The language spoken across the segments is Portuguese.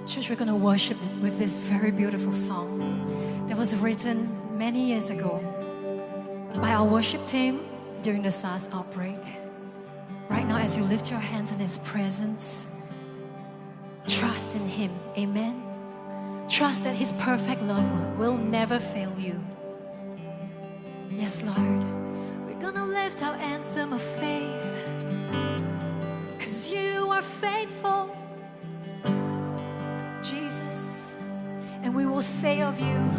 Church, we're going to worship with this very beautiful song that was written many years ago by our worship team during the SARS outbreak. Right now, as you lift your hands in His presence, trust in Him. Amen. Trust that His perfect love will never fail you. Yes, Lord. We're going to lift our anthem of faith, 'cause you are faithful, Jesus. And we will say of you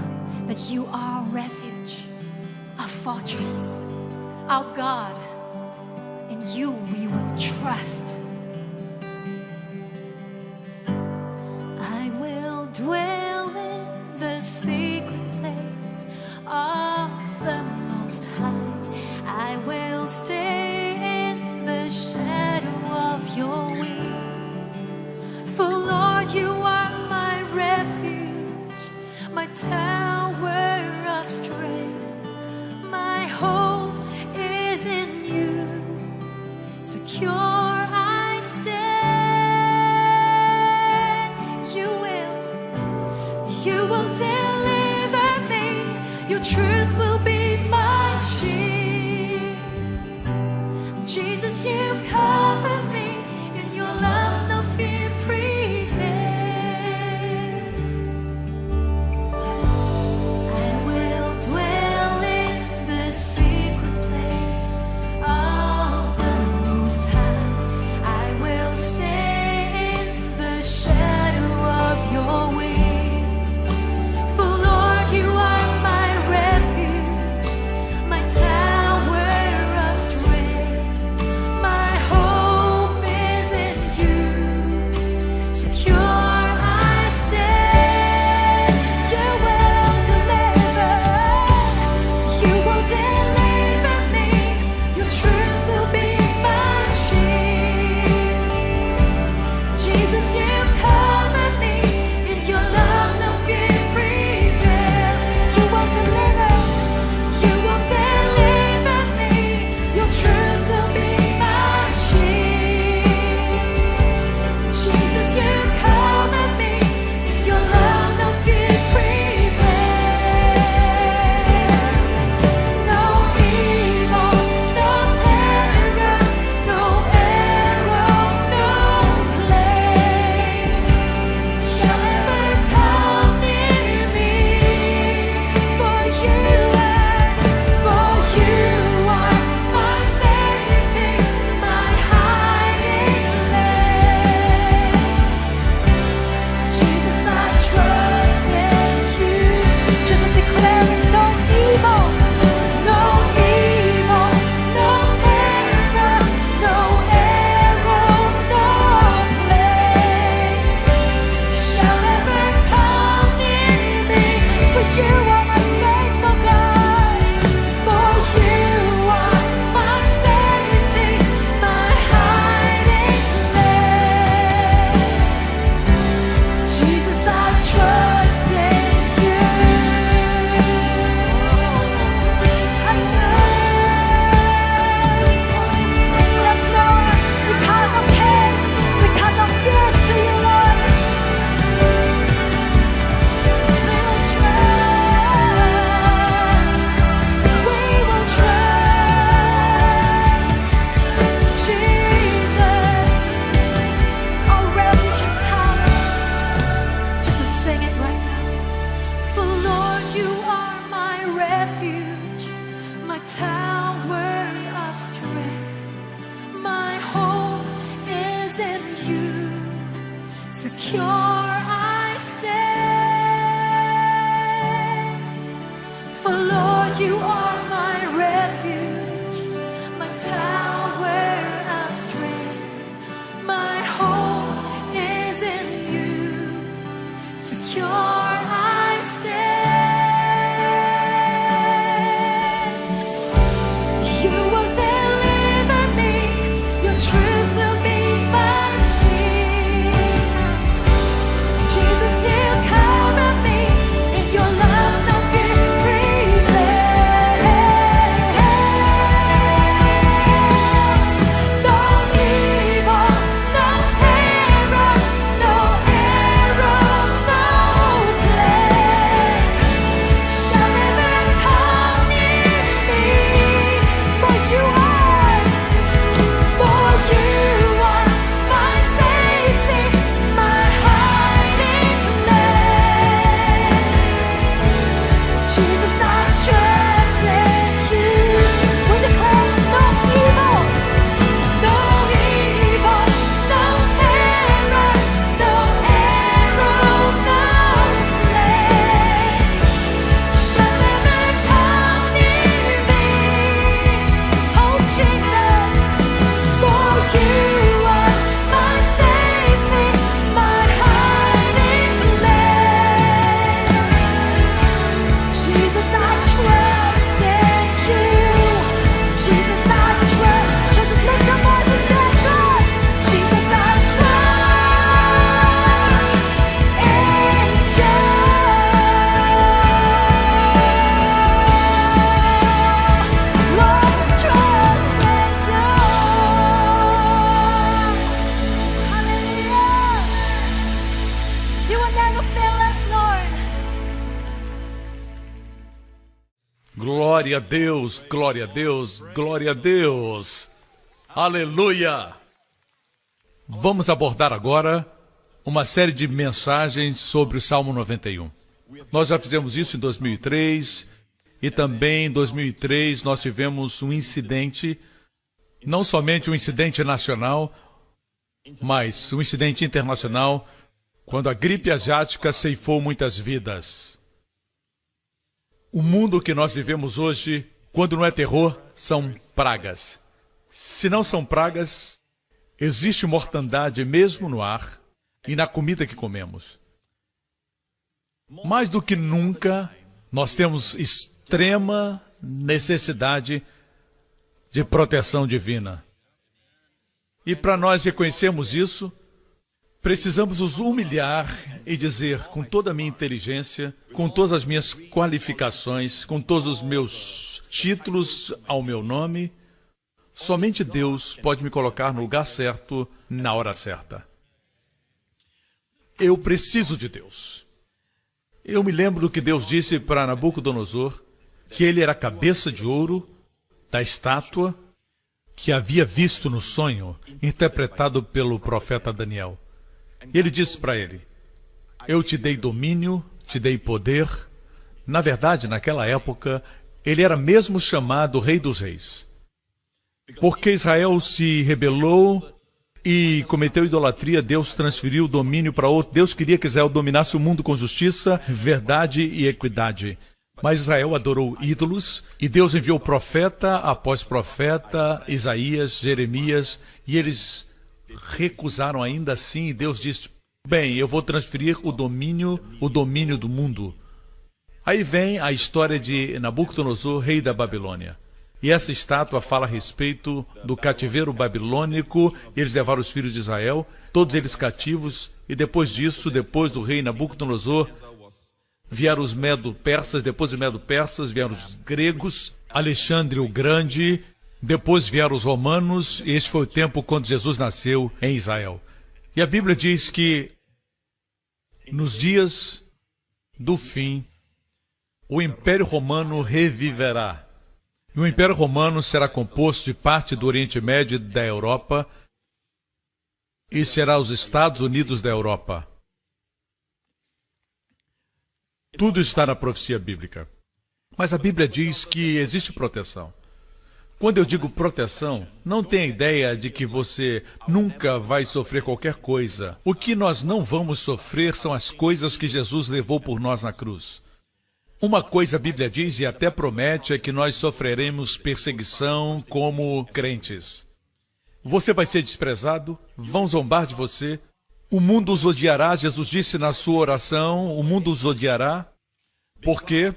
that you are our refuge, our fortress, our God. In you we will trust. I will dwell in the secret place of the Most High. I will stay in the shadow of your wings. For Lord, you are my refuge, my tower of strength. My hope is in you. Secure I stand. You will deliver me. Your truth will be my shield. Jesus, you cover me. In your love no fear prevails. I will dwell in the secret place of the Most High. I will stay in the shadow of your wings. For Lord, you are my refuge, my tower of strength. My hope is in you. Secure I stand. You will deliver. You will deliver me. Your truth will be my shield. Jesus, you cover me. In your love no fear prevails. You will deliver. You will deliver me. Your truth will be my shield. Jesus, you cover me. In your love no fear prevails. No evil, no terror, no arrow, no plague shall ever come near me. For you are my safety, my hiding place. Jesus, I trust in you. Just declaring no evil, no evil, no terror, no arrow, no plague shall ever come near me. For you are my faithful God. For you are my safety, my hiding place. Jesus, I trust in you. I trust. Yes, Lord, because I'm his, because I'm fierce to you, Lord. We will trust. We will trust. Jesus, our refuge and tower. Just sing it right now. For Lord, you are my refuge, my tower of strength. My hope is in you. Secure I stand. For Lord, you are my refuge, my tower of strength. My hope is in you. Secure I stand. You will deliver me. Your truth will be my shield. Jesus, you cover me. In your love no fear prevails. Glória a Deus, glória a Deus, glória a Deus. Aleluia! Vamos abordar agora uma série de mensagens sobre o Salmo 91. Nós já fizemos isso em 2003 e também em 2003 nós tivemos um incidente, não somente um incidente nacional, mas um incidente internacional, quando a gripe asiática ceifou muitas vidas. O mundo que nós vivemos hoje, quando não é terror, são pragas. Se não são pragas, existe mortandade mesmo no ar e na comida que comemos. Mais do que nunca, nós temos extrema necessidade de proteção divina. E para nós reconhecermos isso, precisamos nos humilhar e dizer com toda a minha inteligência, com todas as minhas qualificações, com todos os meus títulos ao meu nome, somente Deus pode me colocar no lugar certo, na hora certa. Eu preciso de Deus. Eu me lembro do que Deus disse para Nabucodonosor, que ele era a cabeça de ouro da estátua que havia visto no sonho, interpretado pelo profeta Daniel. Ele disse para ele: eu te dei domínio, te dei poder. Na verdade, naquela época, ele era mesmo chamado Rei dos Reis. Porque Israel se rebelou e cometeu idolatria, Deus transferiu o domínio para outro. Deus queria que Israel dominasse o mundo com justiça, verdade e equidade. Mas Israel adorou ídolos e Deus enviou profeta após profeta, Isaías, Jeremias, e eles recusaram ainda assim, e Deus disse: bem, eu vou transferir o domínio do mundo. Aí vem a história de Nabucodonosor, rei da Babilônia. E essa estátua fala a respeito do cativeiro babilônico. Eles levaram os filhos de Israel, todos eles cativos, e depois disso, depois do rei Nabucodonosor, vieram os medo-persas, depois dos medo-persas vieram os gregos, Alexandre o Grande, depois vieram os romanos, e este foi o tempo quando Jesus nasceu em Israel. E a Bíblia diz que nos dias do fim, o Império Romano reviverá. E o Império Romano será composto de parte do Oriente Médio e da Europa, e será os Estados Unidos da Europa. Tudo está na profecia bíblica. Mas a Bíblia diz que existe proteção. Quando eu digo proteção, não tenha ideia de que você nunca vai sofrer qualquer coisa. O que nós não vamos sofrer são as coisas que Jesus levou por nós na cruz. Uma coisa a Bíblia diz e até promete é que nós sofreremos perseguição como crentes. Você vai ser desprezado, vão zombar de você, o mundo os odiará. Jesus disse na sua oração: o mundo os odiará porque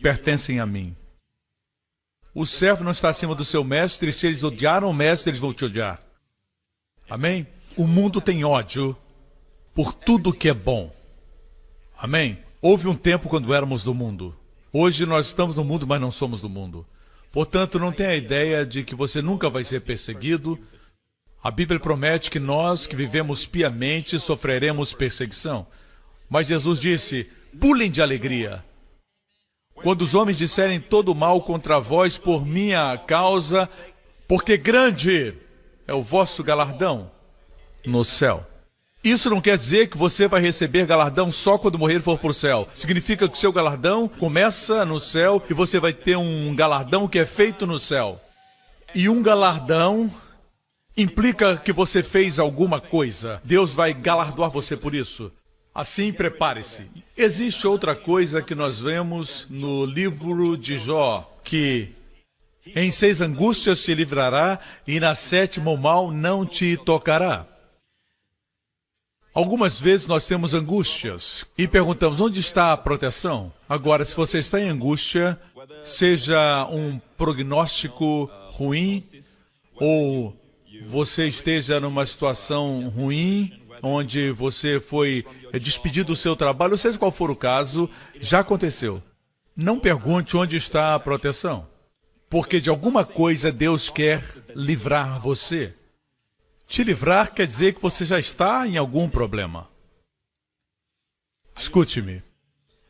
pertencem a mim. O servo não está acima do seu mestre, e se eles odiaram o mestre, eles vão te odiar. Amém? O mundo tem ódio por tudo que é bom. Amém? Houve um tempo quando éramos do mundo. Hoje nós estamos no mundo, mas não somos do mundo. Portanto, não tenha a ideia de que você nunca vai ser perseguido. A Bíblia promete que nós, que vivemos piamente, sofreremos perseguição. Mas Jesus disse: pulem de alegria. Quando os homens disserem todo mal contra vós por minha causa, porque grande é o vosso galardão no céu. Isso não quer dizer que você vai receber galardão só quando morrer e for para o céu. Significa que o seu galardão começa no céu e você vai ter um galardão que é feito no céu. E um galardão implica que você fez alguma coisa. Deus vai galardoar você por isso. Assim, prepare-se. Existe outra coisa que nós vemos no livro de Jó, que em 6 angústias se livrará e na 7ª o mal não te tocará. Algumas vezes nós temos angústias e perguntamos: onde está a proteção? Agora, se você está em angústia, seja um prognóstico ruim ou você esteja numa situação ruim, onde você foi despedido do seu trabalho, ou seja qual for o caso, já aconteceu. Não pergunte onde está a proteção, porque de alguma coisa Deus quer livrar você. Te livrar quer dizer que você já está em algum problema. Escute-me.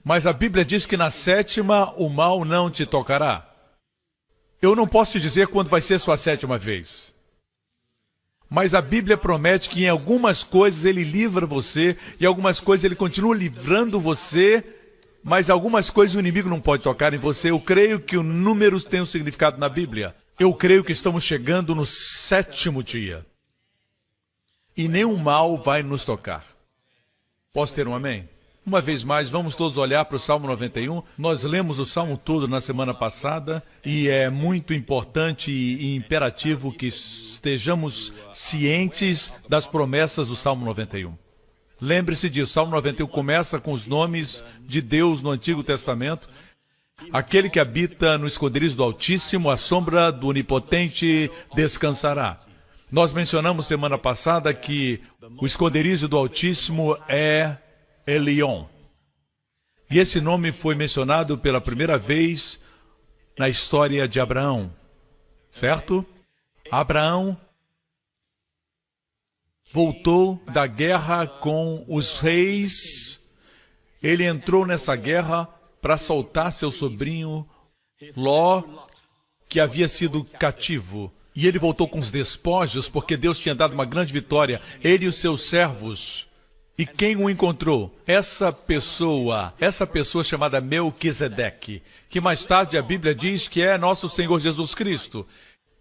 Mas a Bíblia diz que na sétima o mal não te tocará. Eu não posso te dizer quando vai ser sua sétima vez. Mas a Bíblia promete que em algumas coisas ele livra você, e algumas coisas ele continua livrando você, mas algumas coisas o inimigo não pode tocar em você. Eu creio que o números tem um significado na Bíblia. Eu creio que estamos chegando no 7º dia. E nenhum mal vai nos tocar. Posso ter um amém? Uma vez mais, vamos todos olhar para o Salmo 91. Nós lemos o Salmo todo na semana passada e é muito importante e imperativo que estejamos cientes das promessas do Salmo 91. Lembre-se disso, o Salmo 91 começa com os nomes de Deus no Antigo Testamento. Aquele que habita no esconderijo do Altíssimo, a sombra do Onipotente descansará. Nós mencionamos semana passada que o esconderijo do Altíssimo é Elion. E esse nome foi mencionado pela primeira vez na história de Abraão, certo? Abraão voltou da guerra com os reis. Ele entrou nessa guerra para soltar seu sobrinho Ló, que havia sido cativo. E ele voltou com os despojos, porque Deus tinha dado uma grande vitória, ele e os seus servos. E quem o encontrou? Essa pessoa chamada Melquisedeque, que mais tarde a Bíblia diz que é nosso Senhor Jesus Cristo.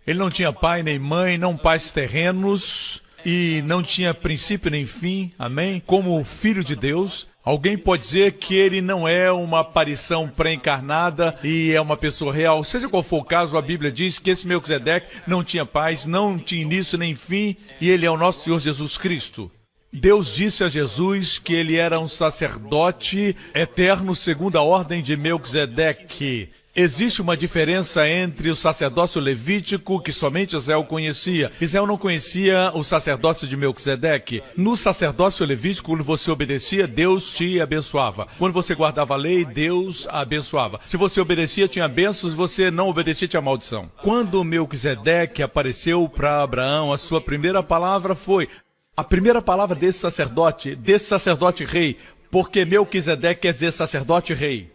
Ele não tinha pai nem mãe, não pais terrenos, e não tinha princípio nem fim, amém? Como filho de Deus. Alguém pode dizer que ele não é uma aparição pré-encarnada e é uma pessoa real. Seja qual for o caso, a Bíblia diz que esse Melquisedeque não tinha paz, não tinha início nem fim, e ele é o nosso Senhor Jesus Cristo. Deus disse a Jesus que ele era um sacerdote eterno segundo a ordem de Melquisedeque. Existe uma diferença entre o sacerdócio levítico, que somente Israel conhecia. Israel não conhecia o sacerdócio de Melquisedeque. No sacerdócio levítico, quando você obedecia, Deus te abençoava. Quando você guardava a lei, Deus a abençoava. Se você obedecia, tinha bênçãos, se você não obedecia, tinha maldição. Quando Melquisedeque apareceu para Abraão, a sua primeira palavra foi... A primeira palavra desse sacerdote rei, porque Melquisedeque quer dizer sacerdote rei.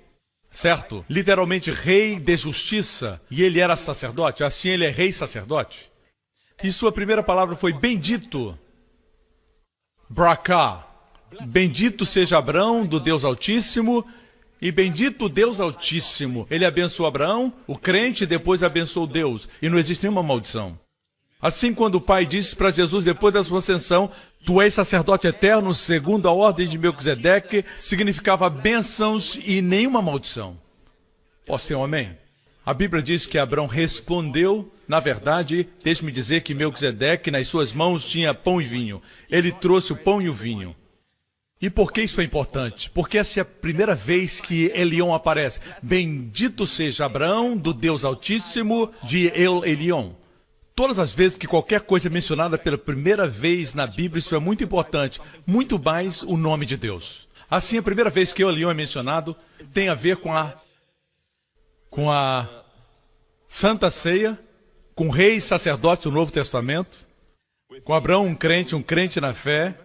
Certo? Literalmente rei de justiça. E ele era sacerdote, assim ele é rei sacerdote. E sua primeira palavra foi bendito. Bracá. Bendito seja Abraão do Deus Altíssimo. E bendito Deus Altíssimo. Ele abençoou Abraão, o crente, e depois abençoou Deus. E não existe nenhuma maldição. Assim, quando o Pai disse para Jesus, depois da sua ascensão, tu és sacerdote eterno, segundo a ordem de Melquisedeque, significava bênçãos e nenhuma maldição. Posso ter um amém? A Bíblia diz que Abraão respondeu, na verdade, deixe-me dizer que Melquisedeque, nas suas mãos, tinha pão e vinho. Ele trouxe o pão e o vinho. E por que isso é importante? Porque essa é a primeira vez que Elion aparece. Bendito seja Abraão, do Deus Altíssimo, de El Elion. Todas as vezes que qualquer coisa é mencionada pela primeira vez na Bíblia, isso é muito importante, muito mais o nome de Deus. Assim, a primeira vez que Elion é mencionado tem a ver com a Santa Ceia, com reis sacerdotes do Novo Testamento, com Abraão, um crente na fé.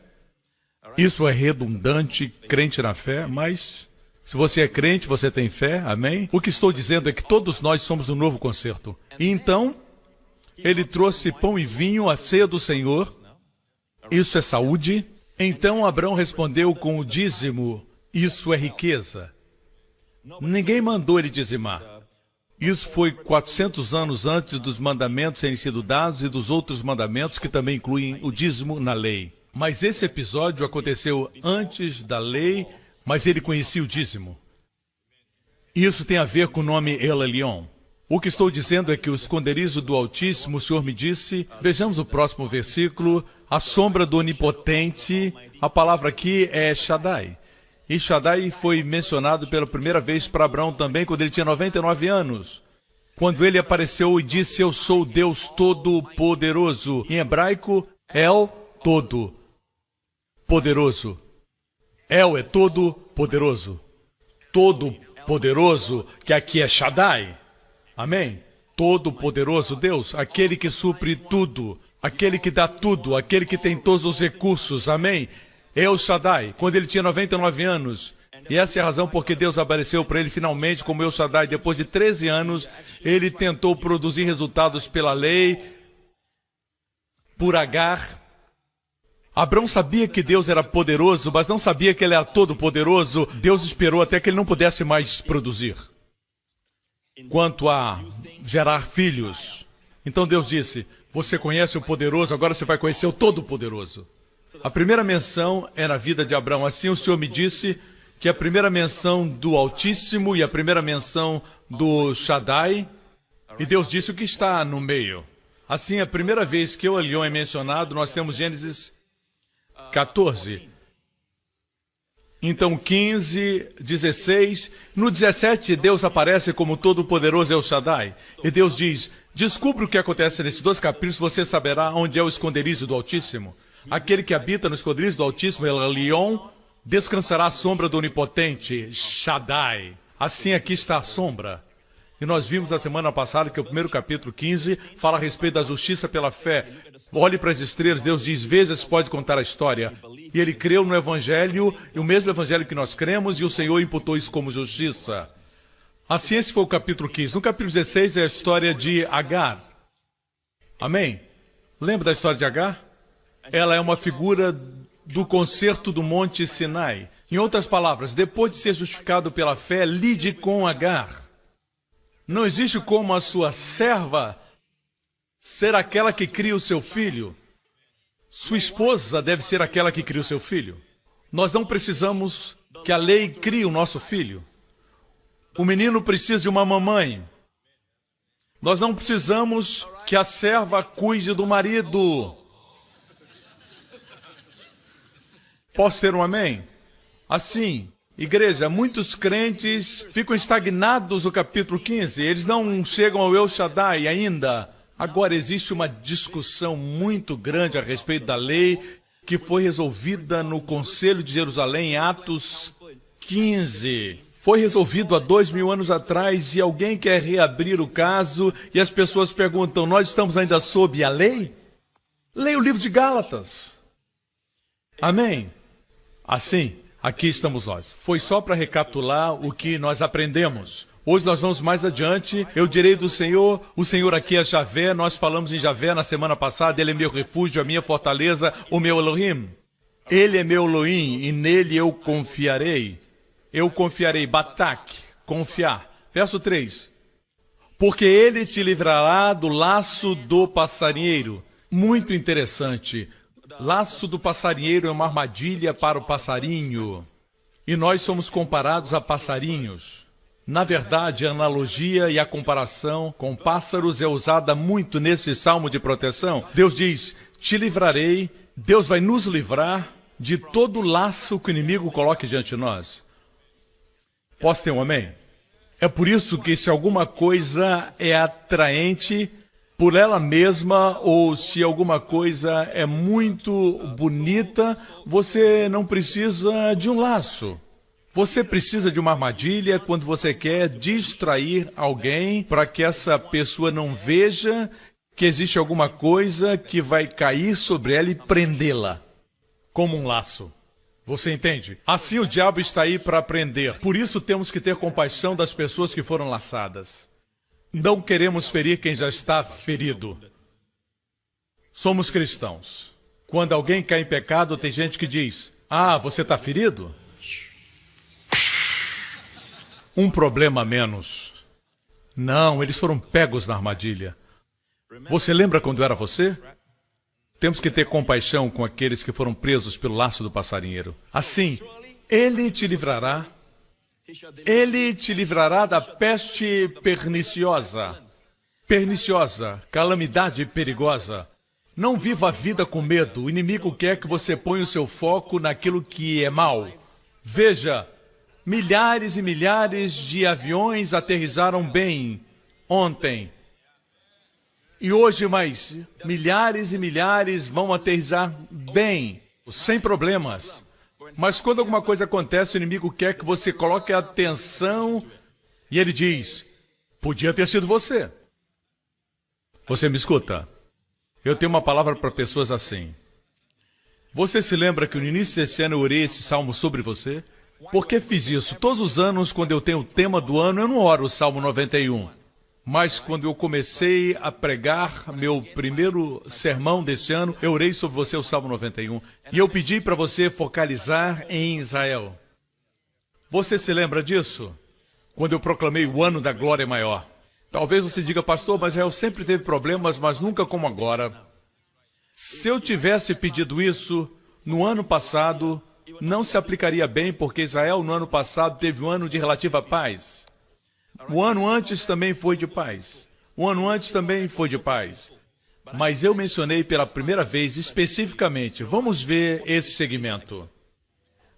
Isso é redundante, crente na fé, mas se você é crente, você tem fé, amém? O que estou dizendo é que todos nós somos do novo concerto. E então... ele trouxe pão e vinho, a ceia do Senhor. Isso é saúde. Então Abraão respondeu com o dízimo. Isso é riqueza. Ninguém mandou ele dizimar. Isso foi 400 anos antes dos mandamentos terem sido dados e dos outros mandamentos que também incluem o dízimo na lei. Mas esse episódio aconteceu antes da lei, mas ele conhecia o dízimo. Isso tem a ver com o nome El Elion. O que estou dizendo é que o esconderijo do Altíssimo, o Senhor me disse, vejamos o próximo versículo, a sombra do Onipotente, a palavra aqui é Shaddai. E Shaddai foi mencionado pela primeira vez para Abraão também, quando ele tinha 99 anos. Quando ele apareceu e disse, eu sou Deus Todo-Poderoso. Em hebraico, El Todo-Poderoso. El é Todo-Poderoso. Todo-Poderoso, que aqui é Shaddai. Amém? Todo-Poderoso Deus, aquele que supre tudo, aquele que dá tudo, aquele que tem todos os recursos, amém? El Shaddai, quando ele tinha 99 anos, E essa é a razão porque Deus apareceu para ele finalmente como El Shaddai. Depois de 13 anos, ele tentou produzir resultados pela lei, por Agar. Abraão sabia que Deus era poderoso, mas não sabia que ele era todo-poderoso. Deus esperou até que ele não pudesse mais produzir. Quanto a gerar filhos, então Deus disse, você conhece o poderoso, agora você vai conhecer o todo-poderoso. A primeira menção é na vida de Abraão. Assim o Senhor me disse que a primeira menção do Altíssimo e a primeira menção do Shaddai, e Deus disse o que está no meio. Assim, a primeira vez que o Elion é mencionado, nós temos Gênesis 14. Então, 15, 16. No 17, Deus aparece como Todo-Poderoso El Shaddai. E Deus diz, descubra o que acontece nesses 2 capítulos, você saberá onde é o esconderijo do Altíssimo. Aquele que habita no esconderijo do Altíssimo, El Elion, descansará à sombra do Onipotente, Shaddai. Assim aqui está a sombra. E nós vimos na semana passada que o primeiro capítulo 15 fala a respeito da justiça pela fé. Olhe para as estrelas, Deus diz, veja se pode contar a história. E ele creu no Evangelho, e o mesmo Evangelho que nós cremos, e o Senhor imputou isso como justiça. Assim, esse foi o capítulo 15. No capítulo 16 é a história de Agar. Amém? Lembra da história de Agar? Ela é uma figura do concerto do Monte Sinai. Em outras palavras, depois de ser justificado pela fé, lide com Agar. Não existe como a sua serva ser aquela que cria o seu filho. Sua esposa deve ser aquela que cria o seu filho. Nós não precisamos que a lei crie o nosso filho. O menino precisa de uma mamãe. Nós não precisamos que a serva cuide do marido. Posso ter um amém? Assim, igreja, muitos crentes ficam estagnados no capítulo 15. Eles não chegam ao El Shaddai ainda. Agora existe uma discussão muito grande a respeito da lei que foi resolvida no Conselho de Jerusalém em Atos 15. Foi resolvido há 2000 anos atrás e alguém quer reabrir o caso e as pessoas perguntam, nós estamos ainda sob a lei? Leia o livro de Gálatas. Amém? Assim, aqui estamos nós. Foi só para recapitular o que nós aprendemos. Hoje nós vamos mais adiante. Eu direi do Senhor, o Senhor aqui é Javé. Nós falamos em Javé na semana passada. Ele é meu refúgio, a minha fortaleza, o meu Elohim. Ele é meu Elohim e nele eu confiarei. Eu confiarei, batak, confiar. Verso 3. Porque ele te livrará do laço do passarinheiro. Muito interessante. Laço do passarinheiro é uma armadilha para o passarinho. E nós somos comparados a passarinhos. Na verdade, a analogia e a comparação com pássaros é usada muito nesse salmo de proteção. Deus diz, te livrarei, Deus vai nos livrar de todo laço que o inimigo coloque diante de nós. Posso ter um amém? É por isso que se alguma coisa é atraente por ela mesma, ou se alguma coisa é muito bonita, você não precisa de um laço. Você precisa de uma armadilha quando você quer distrair alguém para que essa pessoa não veja que existe alguma coisa que vai cair sobre ela e prendê-la, como um laço. Você entende? Assim o diabo está aí para prender. Por isso temos que ter compaixão das pessoas que foram laçadas. Não queremos ferir quem já está ferido. Somos cristãos. Quando alguém cai em pecado, tem gente que diz, você está ferido? Um problema a menos. Não, eles foram pegos na armadilha. Você lembra quando era você? Temos que ter compaixão com aqueles que foram presos pelo laço do passarinheiro. Assim, ele te livrará. Ele te livrará da peste perniciosa. Perniciosa, calamidade perigosa. Não viva a vida com medo. O inimigo quer que você ponha o seu foco naquilo que é mal. Veja, milhares e milhares de aviões aterrissaram bem ontem. E hoje mais milhares e milhares vão aterrissar bem, sem problemas. Mas quando alguma coisa acontece, o inimigo quer que você coloque atenção e ele diz, podia ter sido você. Você me escuta? Eu tenho uma palavra para pessoas assim. Você se lembra que no início desse ano eu orei esse salmo sobre você? Por que fiz isso? Todos os anos, quando eu tenho o tema do ano, eu não oro o Salmo 91. Mas quando eu comecei a pregar meu primeiro sermão desse ano, eu orei sobre você o Salmo 91. E eu pedi para você focalizar em Israel. Você se lembra disso? Quando eu proclamei o ano da glória maior. Talvez você diga, pastor, mas Israel sempre teve problemas, mas nunca como agora. Se eu tivesse pedido isso no ano passado, não se aplicaria bem, porque Israel no ano passado teve um ano de relativa paz. O ano antes também foi de paz. O ano antes também foi de paz. Mas eu mencionei pela primeira vez especificamente, vamos ver esse segmento.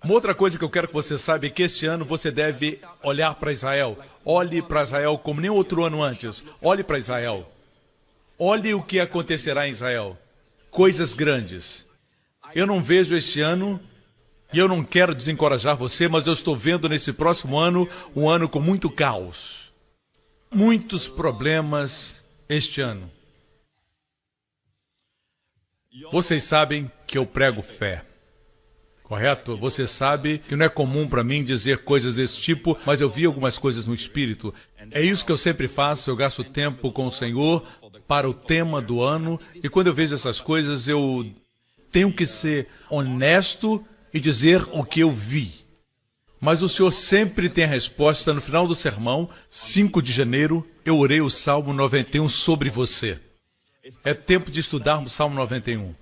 Uma outra coisa que eu quero que você saiba é que este ano você deve olhar para Israel. Olhe para Israel como nem outro ano antes. Olhe para Israel. Olhe o que acontecerá em Israel. Coisas grandes. Eu não vejo este ano, e eu não quero desencorajar você, mas eu estou vendo nesse próximo ano um ano com muito caos. Muitos problemas este ano. Vocês sabem que eu prego fé. Correto? Você sabe que não é comum para mim dizer coisas desse tipo, mas eu vi algumas coisas no Espírito. É isso que eu sempre faço, eu gasto tempo com o Senhor para o tema do ano, e quando eu vejo essas coisas, eu tenho que ser honesto e dizer o que eu vi. Mas o Senhor sempre tem a resposta. No final do sermão, 5 de janeiro, eu orei o Salmo 91 sobre você. É tempo de estudarmos o Salmo 91.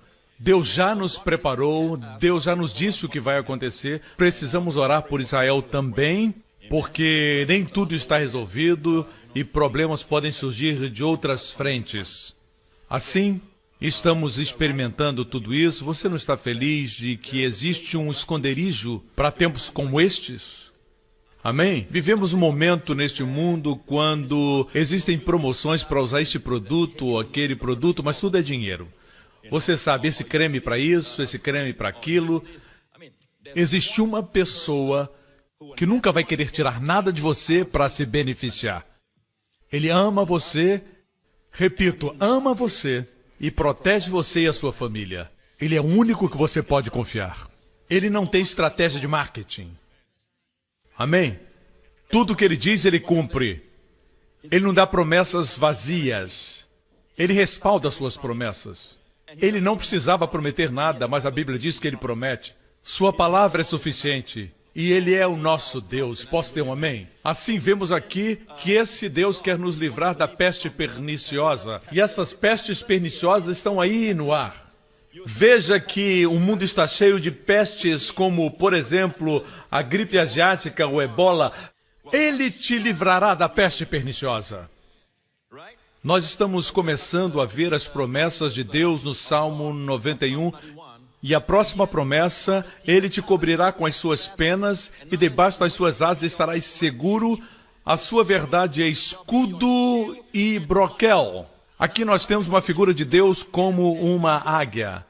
Deus já nos preparou, Deus já nos disse o que vai acontecer. Precisamos orar por Israel também, porque nem tudo está resolvido e problemas podem surgir de outras frentes. Assim, estamos experimentando tudo isso. Você não está feliz de que existe um esconderijo para tempos como estes? Amém? Vivemos um momento neste mundo quando existem promoções para usar este produto ou aquele produto, mas tudo é dinheiro. Você sabe, esse creme para isso, esse creme para aquilo. Existe uma pessoa que nunca vai querer tirar nada de você para se beneficiar. Ele ama você, repito, ama você e protege você e a sua família. Ele é o único que você pode confiar. Ele não tem estratégia de marketing. Amém? Tudo que ele diz, ele cumpre. Ele não dá promessas vazias. Ele respalda suas promessas. Ele não precisava prometer nada, mas a Bíblia diz que ele promete. Sua palavra é suficiente. E ele é o nosso Deus. Posso ter um amém? Assim vemos aqui que esse Deus quer nos livrar da peste perniciosa. E essas pestes perniciosas estão aí no ar. Veja que o mundo está cheio de pestes como, por exemplo, a gripe asiática, o ebola. Ele te livrará da peste perniciosa. Nós estamos começando a ver as promessas de Deus no Salmo 91. E a próxima promessa, ele te cobrirá com as suas penas e debaixo das suas asas estarás seguro. A sua verdade é escudo e broquel. Aqui nós temos uma figura de Deus como uma águia.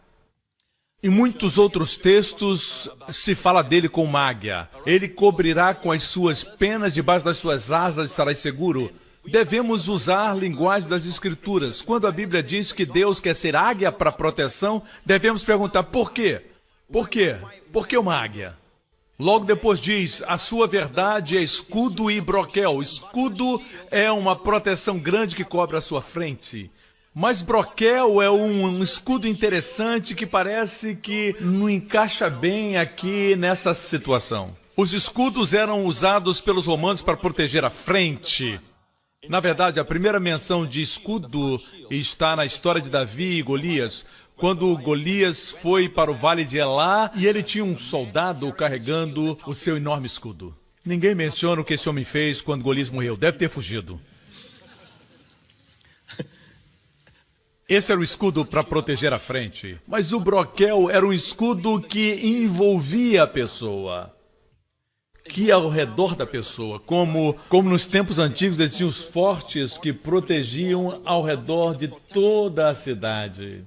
Em muitos outros textos se fala dele como uma águia. Ele cobrirá com as suas penas, debaixo das suas asas estarás seguro. Devemos usar a linguagem das Escrituras. Quando a Bíblia diz que Deus quer ser águia para proteção, devemos perguntar por quê? Por quê? Por que uma águia? Logo depois diz, a sua verdade é escudo e broquel. Escudo é uma proteção grande que cobre a sua frente. Mas broquel é um escudo interessante que parece que não encaixa bem aqui nessa situação. Os escudos eram usados pelos romanos para proteger a frente. Na verdade, a primeira menção de escudo está na história de Davi e Golias, quando Golias foi para o vale de Elá e ele tinha um soldado carregando o seu enorme escudo. Ninguém menciona o que esse homem fez quando Golias morreu. Deve ter fugido. Esse era o escudo para proteger a frente. Mas o broquel era um escudo que envolvia a pessoa. Que ia ao redor da pessoa. Como nos tempos antigos existiam os fortes que protegiam ao redor de toda a cidade.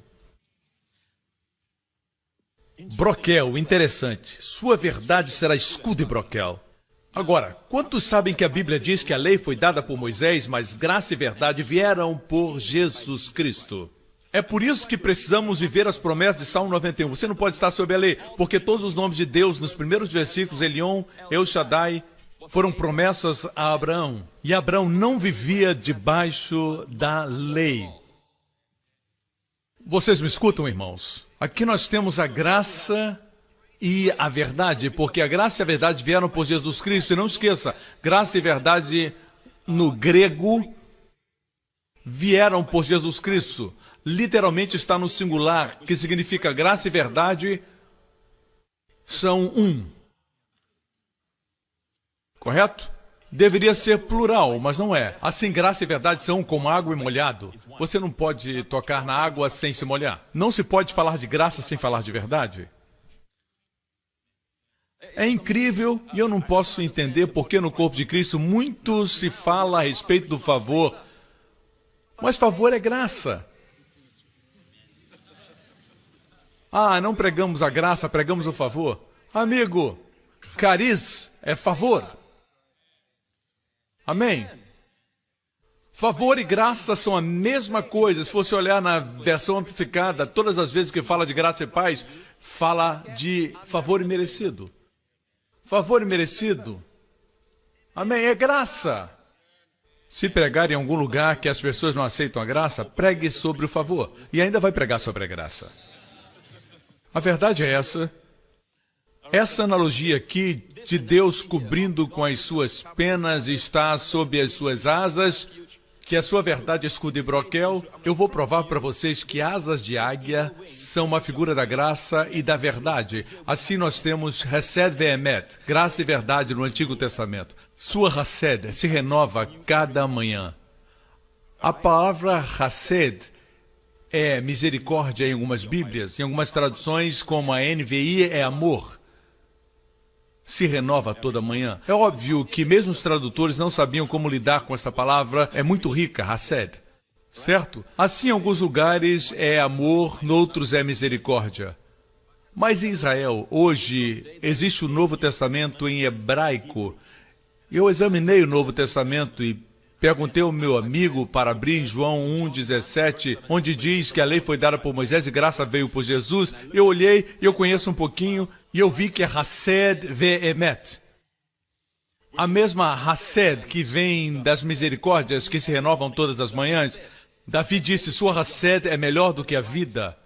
Broquel, interessante. Sua verdade será escudo e broquel. Agora, quantos sabem que a Bíblia diz que a lei foi dada por Moisés, mas graça e verdade vieram por Jesus Cristo? É por isso que precisamos viver as promessas de Salmo 91. Você não pode estar sob a lei, porque todos os nomes de Deus, nos primeiros versículos, Elion, El Shaddai, foram promessas a Abraão. E Abraão não vivia debaixo da lei. Vocês me escutam, irmãos? Aqui nós temos a graça e a verdade, porque a graça e a verdade vieram por Jesus Cristo. E não esqueça, graça e verdade no grego vieram por Jesus Cristo. Literalmente está no singular, que significa graça e verdade são um. Correto? Deveria ser plural, mas não é. Assim, graça e verdade são um, como água e molhado. Você não pode tocar na água sem se molhar. Não se pode falar de graça sem falar de verdade. É incrível e eu não posso entender porque no corpo de Cristo muito se fala a respeito do favor. Mas favor é graça. Ah, não pregamos a graça, pregamos o favor. Amigo, cariz é favor. Amém? Favor e graça são a mesma coisa. Se você olhar na versão amplificada, todas as vezes que fala de graça e paz, fala de favor imerecido. Favor imerecido. Amém? É graça. Se pregar em algum lugar que as pessoas não aceitam a graça, pregue sobre o favor. E ainda vai pregar sobre a graça. A verdade é essa. Essa analogia aqui de Deus cobrindo com as suas penas e está sob as suas asas, que a sua verdade é escudo e broquel, eu vou provar para vocês que asas de águia são uma figura da graça e da verdade. Assim nós temos Hesed ve'emet, graça e verdade no Antigo Testamento. Sua Hesed se renova cada manhã. A palavra Hesed é misericórdia em algumas Bíblias, em algumas traduções, como a NVI, é amor. Se renova toda manhã. É óbvio que mesmo os tradutores não sabiam como lidar com essa palavra, é muito rica, Hesed. Certo? Assim, em alguns lugares é amor, noutros é misericórdia. Mas em Israel, hoje, existe o Novo Testamento em hebraico. Eu examinei o Novo Testamento e perguntei ao meu amigo para abrir em João 1,17, onde diz que a lei foi dada por Moisés e graça veio por Jesus. Eu olhei e eu conheço um pouquinho e eu vi que é Hesed ve'emet. A mesma Hesed que vem das misericórdias que se renovam todas as manhãs. Davi disse, sua Hesed é melhor do que a vida.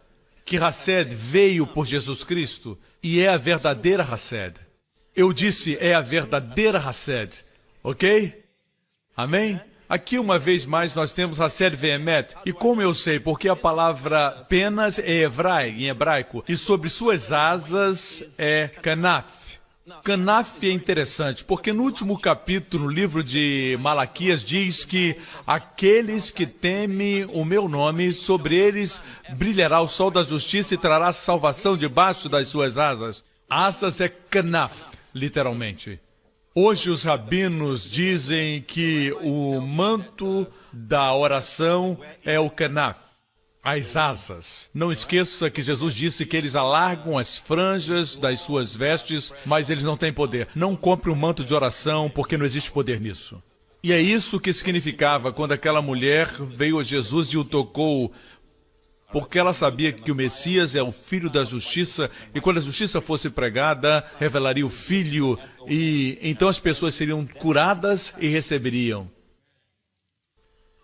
Que Hesed veio por Jesus Cristo e é a verdadeira Hesed. Eu disse, é a verdadeira Hesed. Ok? Amém? Aqui, uma vez mais, nós temos Hesed ve'emet. E como eu sei? Porque a palavra penas é em hebraico. E sobre suas asas é kanaf. Kanaf é interessante, porque no último capítulo, no livro de Malaquias, diz que aqueles que temem o meu nome, sobre eles brilhará o sol da justiça e trará salvação debaixo das suas asas. Asas é kanaf, literalmente. Hoje os rabinos dizem que o manto da oração é o kanaf, as asas. Não esqueça que Jesus disse que eles alargam as franjas das suas vestes, mas eles não têm poder. Não compre um manto de oração, porque não existe poder nisso. E é isso que significava quando aquela mulher veio a Jesus e o tocou, porque ela sabia que o Messias é o Filho da Justiça, e quando a justiça fosse pregada, revelaria o Filho, e então as pessoas seriam curadas e receberiam.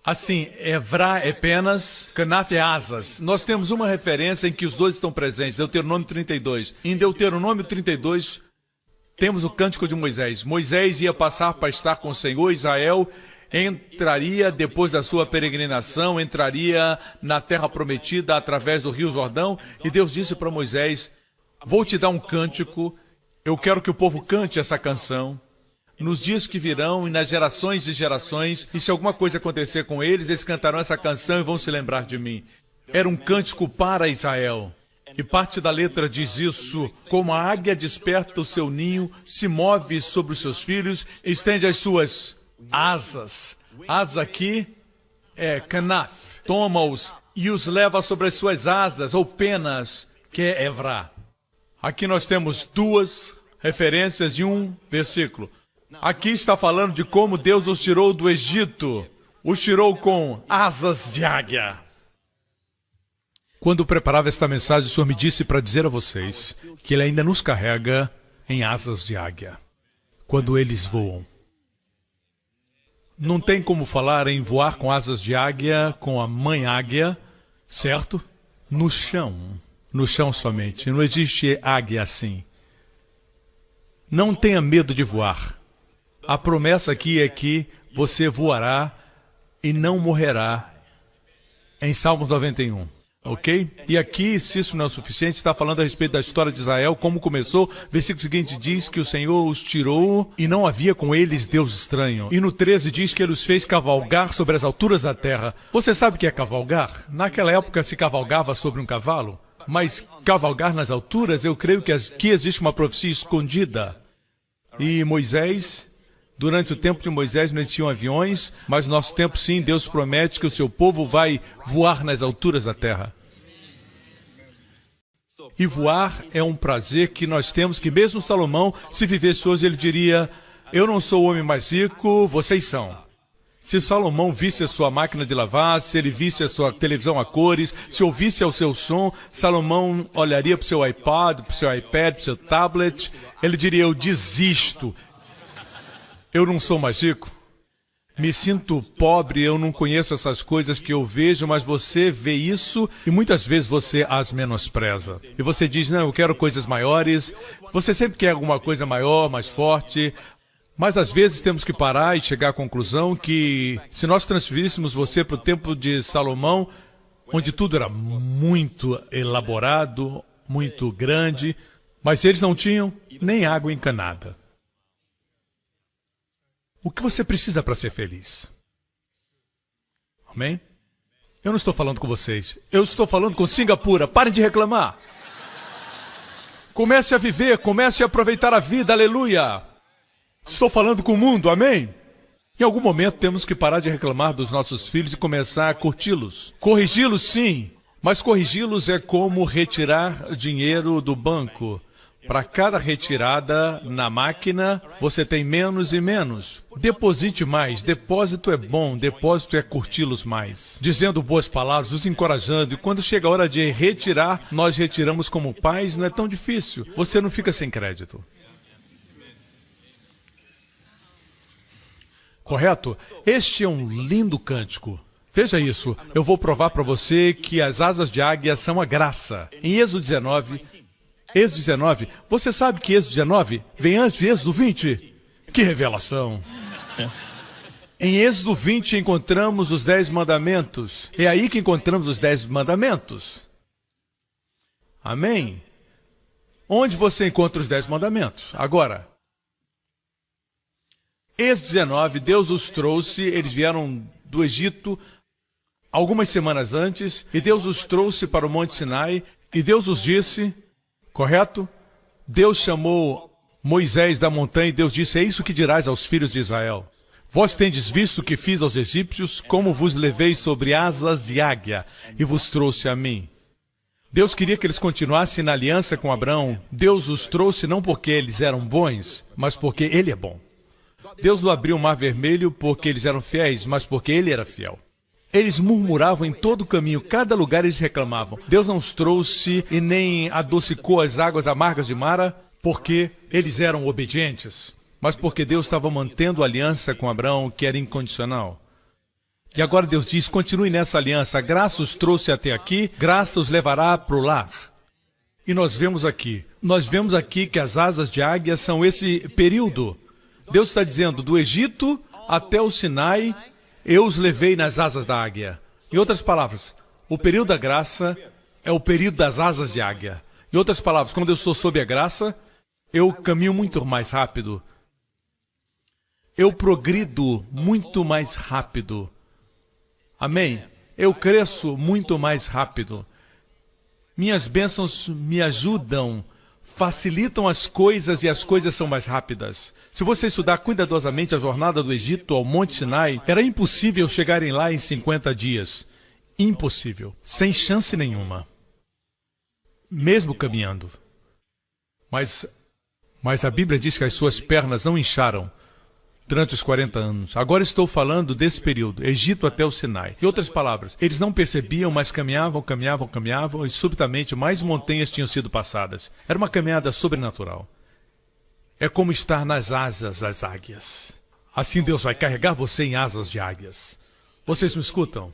Assim, Evrá é penas, Kanaf é asas. Nós temos uma referência em que os dois estão presentes, Deuteronômio 32. Em Deuteronômio 32, temos o Cântico de Moisés. Moisés ia passar para estar com o Senhor. Israel entraria, depois da sua peregrinação, entraria na terra prometida através do rio Jordão. E Deus disse para Moisés, vou te dar um cântico, eu quero que o povo cante essa canção. Nos dias que virão e nas gerações de gerações, e se alguma coisa acontecer com eles, eles cantarão essa canção e vão se lembrar de mim. Era um cântico para Israel. E parte da letra diz isso, como a águia desperta o seu ninho, se move sobre os seus filhos, estende as suas asas. Asas aqui é kanaf. Toma-os e os leva sobre as suas asas, ou penas, que é Evrá. Aqui nós temos duas referências e um versículo. Aqui está falando de como Deus os tirou do Egito. Os tirou com asas de águia. Quando preparava esta mensagem, o Senhor me disse para dizer a vocês que Ele ainda nos carrega em asas de águia, quando eles voam. Não tem como falar em voar com asas de águia, com a mãe águia, certo? No chão somente. Não existe águia assim. Não tenha medo de voar. A promessa aqui é que você voará e não morrerá, em Salmos 91. Ok? E aqui, se isso não é o suficiente, está falando a respeito da história de Israel, como começou. Versículo seguinte diz que o Senhor os tirou e não havia com eles Deus estranho. E no 13 diz que Ele os fez cavalgar sobre as alturas da terra. Você sabe o que é cavalgar? Naquela época se cavalgava sobre um cavalo, mas cavalgar nas alturas, eu creio que aqui existe uma profecia escondida. E Moisés, durante o tempo de Moisés não existiam aviões, mas no nosso tempo sim, Deus promete que o seu povo vai voar nas alturas da terra. E voar é um prazer que nós temos, que mesmo Salomão, se vivesse hoje, ele diria: eu não sou o homem mais rico, vocês são. Se Salomão visse a sua máquina de lavar, se ele visse a sua televisão a cores, se ouvisse o seu som, Salomão olharia para o seu iPod, para o seu iPad, para o seu tablet, ele diria: eu desisto. Eu não sou mais rico, me sinto pobre, eu não conheço essas coisas que eu vejo, mas você vê isso e muitas vezes você as menospreza. E você diz: não, eu quero coisas maiores. Você sempre quer alguma coisa maior, mais forte. Mas às vezes temos que parar e chegar à conclusão que se nós transferíssemos você para o tempo de Salomão, onde tudo era muito elaborado, muito grande, mas eles não tinham nem água encanada. O que você precisa para ser feliz? Amém? Eu não estou falando com vocês. Eu estou falando com Singapura. Parem de reclamar. Comece a viver, comece a aproveitar a vida. Aleluia. Estou falando com o mundo. Amém? Em algum momento temos que parar de reclamar dos nossos filhos e começar a curti-los. Corrigi-los, sim. Mas corrigi-los é como retirar dinheiro do banco. Para cada retirada na máquina, você tem menos e menos. Deposite mais. Depósito é bom. Depósito é curti-los mais. Dizendo boas palavras, os encorajando. E quando chega a hora de retirar, nós retiramos como pais. Não é tão difícil. Você não fica sem crédito. Correto? Este é um lindo cântico. Veja isso. Eu vou provar para você que as asas de águia são a graça. Em Êxodo 19... Êxodo 19, você sabe que Êxodo 19 vem antes de Êxodo 20? Que revelação! Em Êxodo 20 encontramos os 10 mandamentos. É aí que encontramos os 10 mandamentos. Amém? Onde você encontra os 10 mandamentos? Agora, Êxodo 19, Deus os trouxe, eles vieram do Egito algumas semanas antes, e Deus os trouxe para o Monte Sinai, e Deus os disse... Correto? Deus chamou Moisés da montanha e Deus disse: é isso que dirás aos filhos de Israel. Vós tendes visto o que fiz aos egípcios, como vos levei sobre asas de águia e vos trouxe a mim. Deus queria que eles continuassem na aliança com Abraão. Deus os trouxe não porque eles eram bons, mas porque Ele é bom. Deus não abriu o mar vermelho porque eles eram fiéis, mas porque Ele era fiel. Eles murmuravam em todo o caminho, cada lugar eles reclamavam. Deus não os trouxe e nem adocicou as águas amargas de Mara porque eles eram obedientes, mas porque Deus estava mantendo a aliança com Abraão, que era incondicional. E agora Deus diz: continue nessa aliança, a graça os trouxe até aqui, graça os levará para o lar. E nós vemos aqui que as asas de águia são esse período. Deus está dizendo, do Egito até o Sinai, eu os levei nas asas da águia. Em outras palavras, o período da graça é o período das asas de águia. Em outras palavras, quando eu estou sob a graça, eu caminho muito mais rápido. Eu progrido muito mais rápido. Amém? Eu cresço muito mais rápido. Minhas bênçãos me ajudam, facilitam as coisas e as coisas são mais rápidas. Se você estudar cuidadosamente a jornada do Egito ao Monte Sinai, era impossível chegarem lá em 50 dias. Impossível. Sem chance nenhuma. Mesmo caminhando. Mas a Bíblia diz que as suas pernas não incharam. durante os 40 anos. Agora estou falando desse período, Egito até o Sinai. Em outras palavras, eles não percebiam, mas caminhavam e subitamente mais montanhas tinham sido passadas. Era uma caminhada sobrenatural. É como estar nas asas das águias. Assim Deus vai carregar você em asas de águias. Vocês me escutam?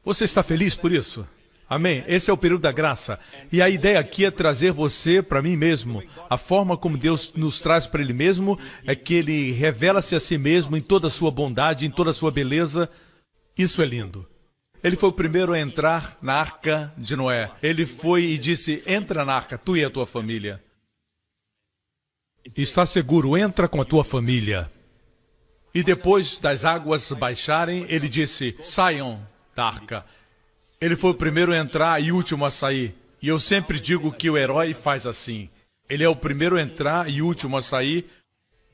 Você está feliz por isso? Amém? Esse é o período da graça. E a ideia aqui é trazer você para mim mesmo. A forma como Deus nos traz para Ele mesmo é que Ele revela-se a si mesmo em toda a sua bondade, em toda a sua beleza. Isso é lindo. Ele foi o primeiro a entrar na arca de Noé. Ele foi e disse, entra na arca, tu e a tua família. Está seguro, entra com a tua família. E depois das águas baixarem, ele disse, saiam da arca. Ele foi o primeiro a entrar e o último a sair. E eu sempre digo que o herói faz assim. Ele é o primeiro a entrar e o último a sair,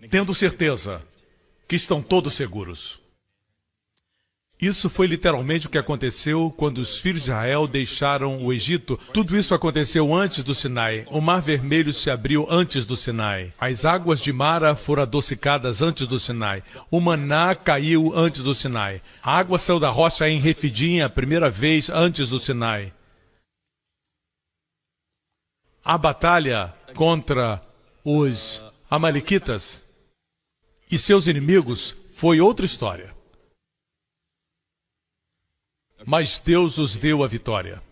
tendo certeza que estão todos seguros. Isso foi literalmente o que aconteceu quando os filhos de Israel deixaram o Egito. Tudo isso aconteceu antes do Sinai. O Mar Vermelho se abriu antes do Sinai. As águas de Mara foram adocicadas antes do Sinai. O maná caiu antes do Sinai. A água saiu da rocha em Refidim a primeira vez antes do Sinai. A batalha contra os amalequitas e seus inimigos foi outra história. Mas Deus os deu a vitória.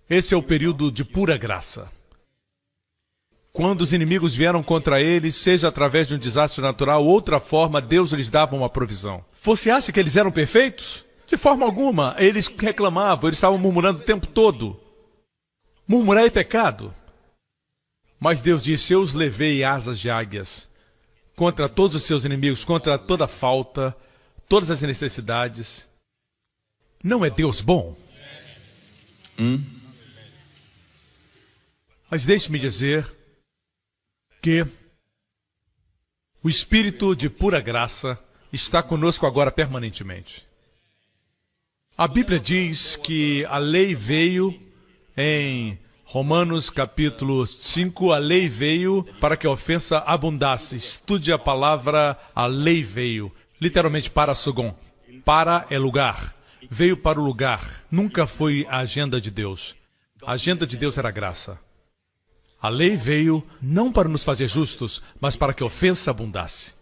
Esse é o período de pura graça. Quando os inimigos vieram contra eles, seja através de um desastre natural ou outra forma, Deus lhes dava uma provisão. Você acha que eles eram perfeitos? De forma alguma. Eles reclamavam, eles estavam murmurando o tempo todo. Murmurar é pecado. Mas Deus disse, eu os levei asas de águias contra todos os seus inimigos, contra toda falta, todas as necessidades. Não é Deus bom? Mas deixe-me dizer que o Espírito de pura graça está conosco agora permanentemente. A Bíblia diz que a lei veio em Romanos capítulo 5, a lei veio para que a ofensa abundasse. Estude a palavra, a lei veio, literalmente para Sugon. Para é lugar. Veio para o lugar. Nunca foi a agenda de Deus. A agenda de Deus era a graça. A lei veio não para nos fazer justos, mas para que a ofensa abundasse.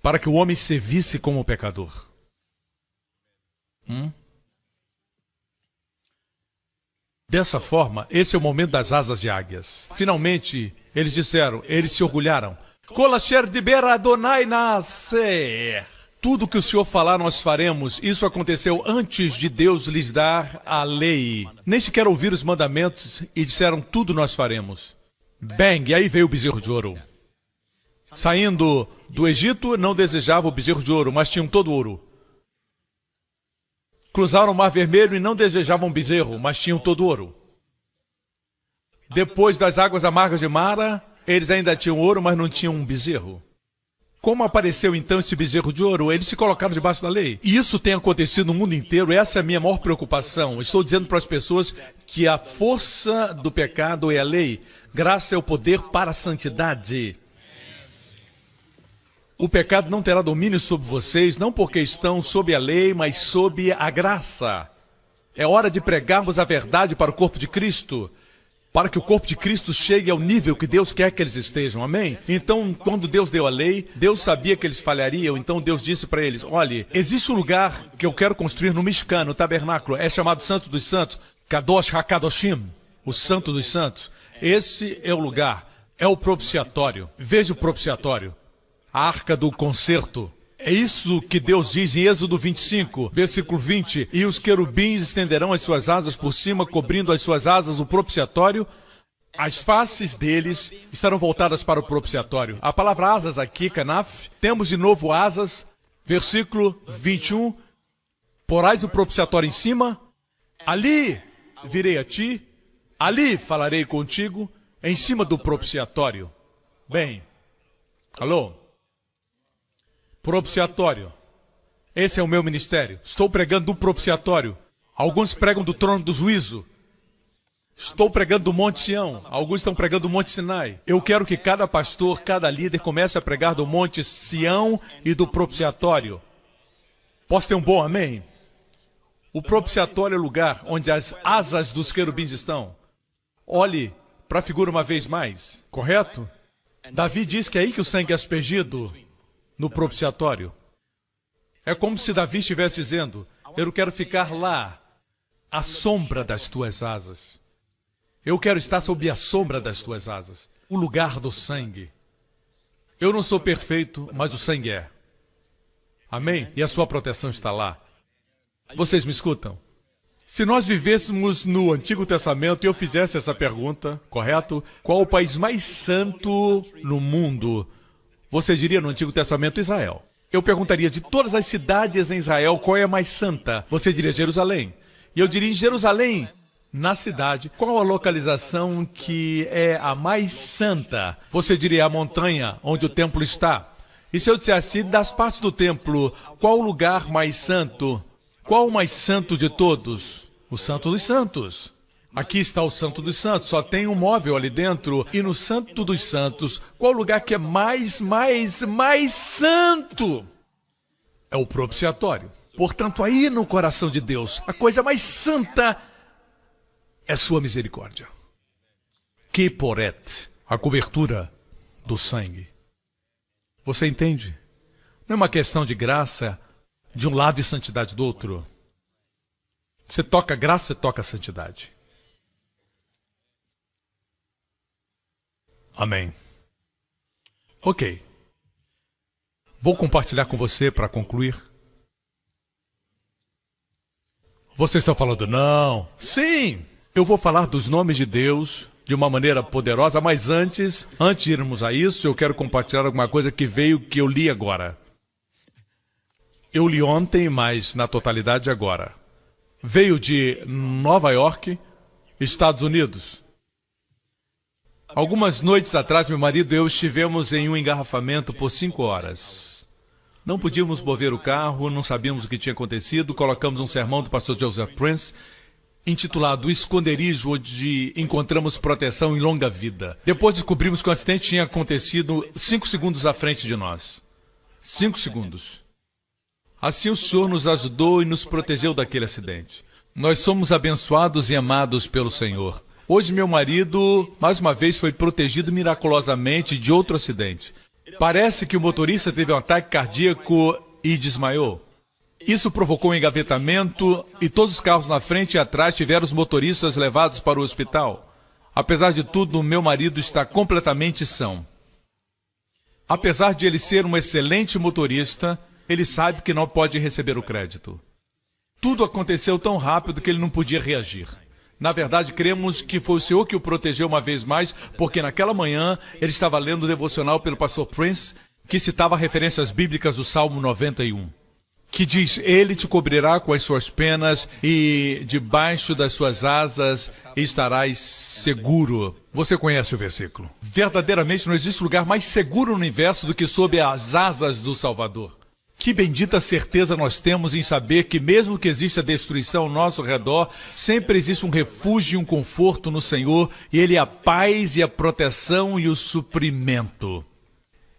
Para que o homem se visse como pecador. Dessa forma, esse é o momento das asas de águias. Finalmente, eles disseram, eles se orgulharam. Kol asher diber Adonai na'aseh. Tudo que o Senhor falar nós faremos. Isso aconteceu antes de Deus lhes dar a lei. Nem sequer ouviram os mandamentos e disseram tudo nós faremos. Bang! E aí veio o bezerro de ouro. Saindo do Egito, não desejavam o bezerro de ouro, mas tinham todo ouro. Cruzaram o Mar Vermelho e não desejavam bezerro, mas tinham todo ouro. Depois das águas amargas de Mara, eles ainda tinham ouro, mas não tinham um bezerro. Como apareceu então esse bezerro de ouro? Eles se colocaram debaixo da lei. E isso tem acontecido no mundo inteiro. Essa é a minha maior preocupação. Estou dizendo para as pessoas que a força do pecado é a lei. Graça é o poder para a santidade. O pecado não terá domínio sobre vocês, não porque estão sob a lei, mas sob a graça. É hora de pregarmos a verdade para o corpo de Cristo. Para que o corpo de Cristo chegue ao nível que Deus quer que eles estejam, amém? Então, quando Deus deu a lei, Deus sabia que eles falhariam, então Deus disse para eles, olha, existe um lugar que eu quero construir no Mishkan, no tabernáculo, é chamado Santo dos Santos, Kadosh HaKadoshim, o Santo dos Santos. Esse é o lugar, é o propiciatório. Veja o propiciatório, a arca do concerto. É isso que Deus diz em Êxodo 25, versículo 20. E os querubins estenderão as suas asas por cima, cobrindo as suas asas o propiciatório. As faces deles estarão voltadas para o propiciatório. A palavra asas aqui, kanaf, temos de novo asas, versículo 21. Porás o propiciatório em cima, ali virei a ti, ali falarei contigo, em cima do propiciatório. Bem, alô? Propiciatório. Esse é o meu ministério. Estou pregando do propiciatório. Alguns pregam do trono do juízo. Estou pregando do Monte Sião. Alguns estão pregando do Monte Sinai. Eu quero que cada pastor, cada líder comece a pregar do Monte Sião e do propiciatório. Posso ter um bom amém? O propiciatório é o lugar onde as asas dos querubins estão. Olhe para a figura uma vez mais, correto? Davi diz que é aí que o sangue é aspergido, no propiciatório. É como se Davi estivesse dizendo: eu quero ficar lá, à sombra das tuas asas. Eu quero estar sob a sombra das tuas asas, o lugar do sangue. Eu não sou perfeito, mas o sangue é. Amém? E a sua proteção está lá. Vocês me escutam? Se nós vivêssemos no Antigo Testamento e eu fizesse essa pergunta, correto? Qual o país mais santo no mundo? Você diria no Antigo Testamento Israel. Eu perguntaria de todas as cidades em Israel, qual é a mais santa? Você diria Jerusalém. E eu diria em Jerusalém, na cidade, qual a localização que é a mais santa? Você diria a montanha onde o templo está. E se eu dissesse das partes do templo, qual o lugar mais santo? Qual o mais santo de todos? O Santo dos Santos. Aqui está o Santo dos Santos, só tem um móvel ali dentro. E no Santo dos Santos, qual o lugar que é mais santo? É o propiciatório. Portanto, aí no coração de Deus, a coisa mais santa é sua misericórdia. Keporet, a cobertura do sangue. Você entende? Não é uma questão de graça de um lado e santidade do outro. Você toca graça, você toca santidade. Amém. Ok. Vou compartilhar com você para concluir. Vocês estão falando não? Sim! Eu vou falar dos nomes de Deus de uma maneira poderosa, mas antes de irmos a isso, eu quero compartilhar alguma coisa que eu li agora. Eu li ontem, mas na totalidade agora. Veio de Nova York, Estados Unidos. Algumas noites atrás, meu marido e eu estivemos em um engarrafamento por 5 horas. Não podíamos mover o carro, não sabíamos o que tinha acontecido. Colocamos um sermão do pastor Joseph Prince, intitulado O Esconderijo, onde encontramos proteção em longa vida. Depois descobrimos que o acidente tinha acontecido 5 segundos à frente de nós. 5 segundos. Assim o Senhor nos ajudou e nos protegeu daquele acidente. Nós somos abençoados e amados pelo Senhor. Hoje meu marido, mais uma vez, foi protegido miraculosamente de outro acidente. Parece que o motorista teve um ataque cardíaco e desmaiou. Isso provocou um engavetamento e todos os carros na frente e atrás tiveram os motoristas levados para o hospital. Apesar de tudo, meu marido está completamente são. Apesar de ele ser um excelente motorista, ele sabe que não pode receber o crédito. Tudo aconteceu tão rápido que ele não podia reagir. Na verdade, cremos que foi o Senhor que o protegeu uma vez mais, porque naquela manhã ele estava lendo o devocional pelo pastor Prince, que citava referências bíblicas do Salmo 91, que diz: Ele te cobrirá com as suas penas e debaixo das suas asas estarás seguro. Você conhece o versículo. Verdadeiramente não existe lugar mais seguro no universo do que sob as asas do Salvador. Que bendita certeza nós temos em saber que mesmo que exista destruição ao nosso redor, sempre existe um refúgio e um conforto no Senhor, e Ele é a paz e a proteção e o suprimento.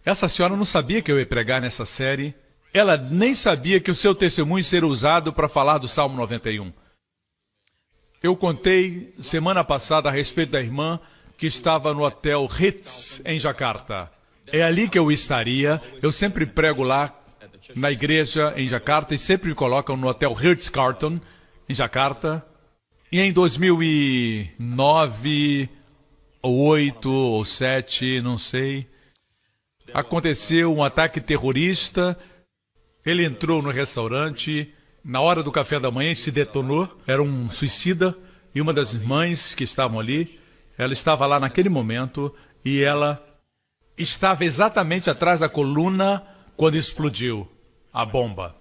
Essa senhora não sabia que eu ia pregar nessa série. Ela nem sabia que o seu testemunho seria usado para falar do Salmo 91. Eu contei semana passada a respeito da irmã que estava no hotel Ritz, em Jakarta. É ali que eu estaria. Eu sempre prego lá na igreja em Jakarta e sempre me colocam no hotel Ritz-Carlton, em Jakarta. E em 2009, ou 2008, ou 2007, não sei, aconteceu um ataque terrorista. Ele entrou no restaurante, na hora do café da manhã, e se detonou. Era um suicida, e uma das irmãs que estavam ali, ela estava lá naquele momento, e ela estava exatamente atrás da coluna quando explodiu a bomba.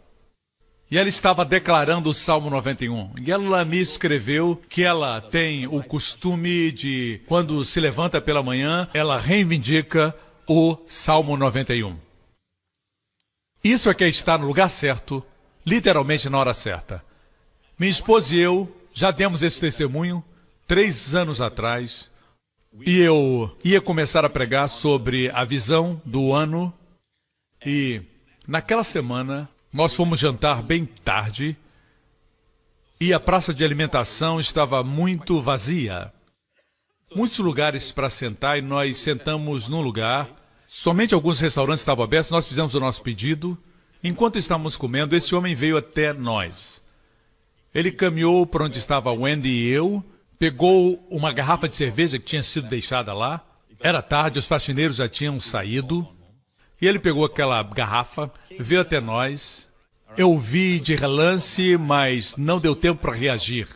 E ela estava declarando o Salmo 91. E ela me escreveu que ela tem o costume de, quando se levanta pela manhã, ela reivindica o Salmo 91. Isso é que é estar no lugar certo, literalmente na hora certa. Minha esposa e eu já demos esse testemunho. 3 anos atrás, e eu ia começar a pregar sobre a visão do ano. E naquela semana, nós fomos jantar bem tarde e a praça de alimentação estava muito vazia. Muitos lugares para sentar e nós sentamos num lugar. Somente alguns restaurantes estavam abertos, nós fizemos o nosso pedido. Enquanto estávamos comendo, esse homem veio até nós. Ele caminhou para onde estava Wendy e eu, pegou uma garrafa de cerveja que tinha sido deixada lá. Era tarde, os faxineiros já tinham saído. E ele pegou aquela garrafa, veio até nós. Eu vi de relance, mas não deu tempo para reagir.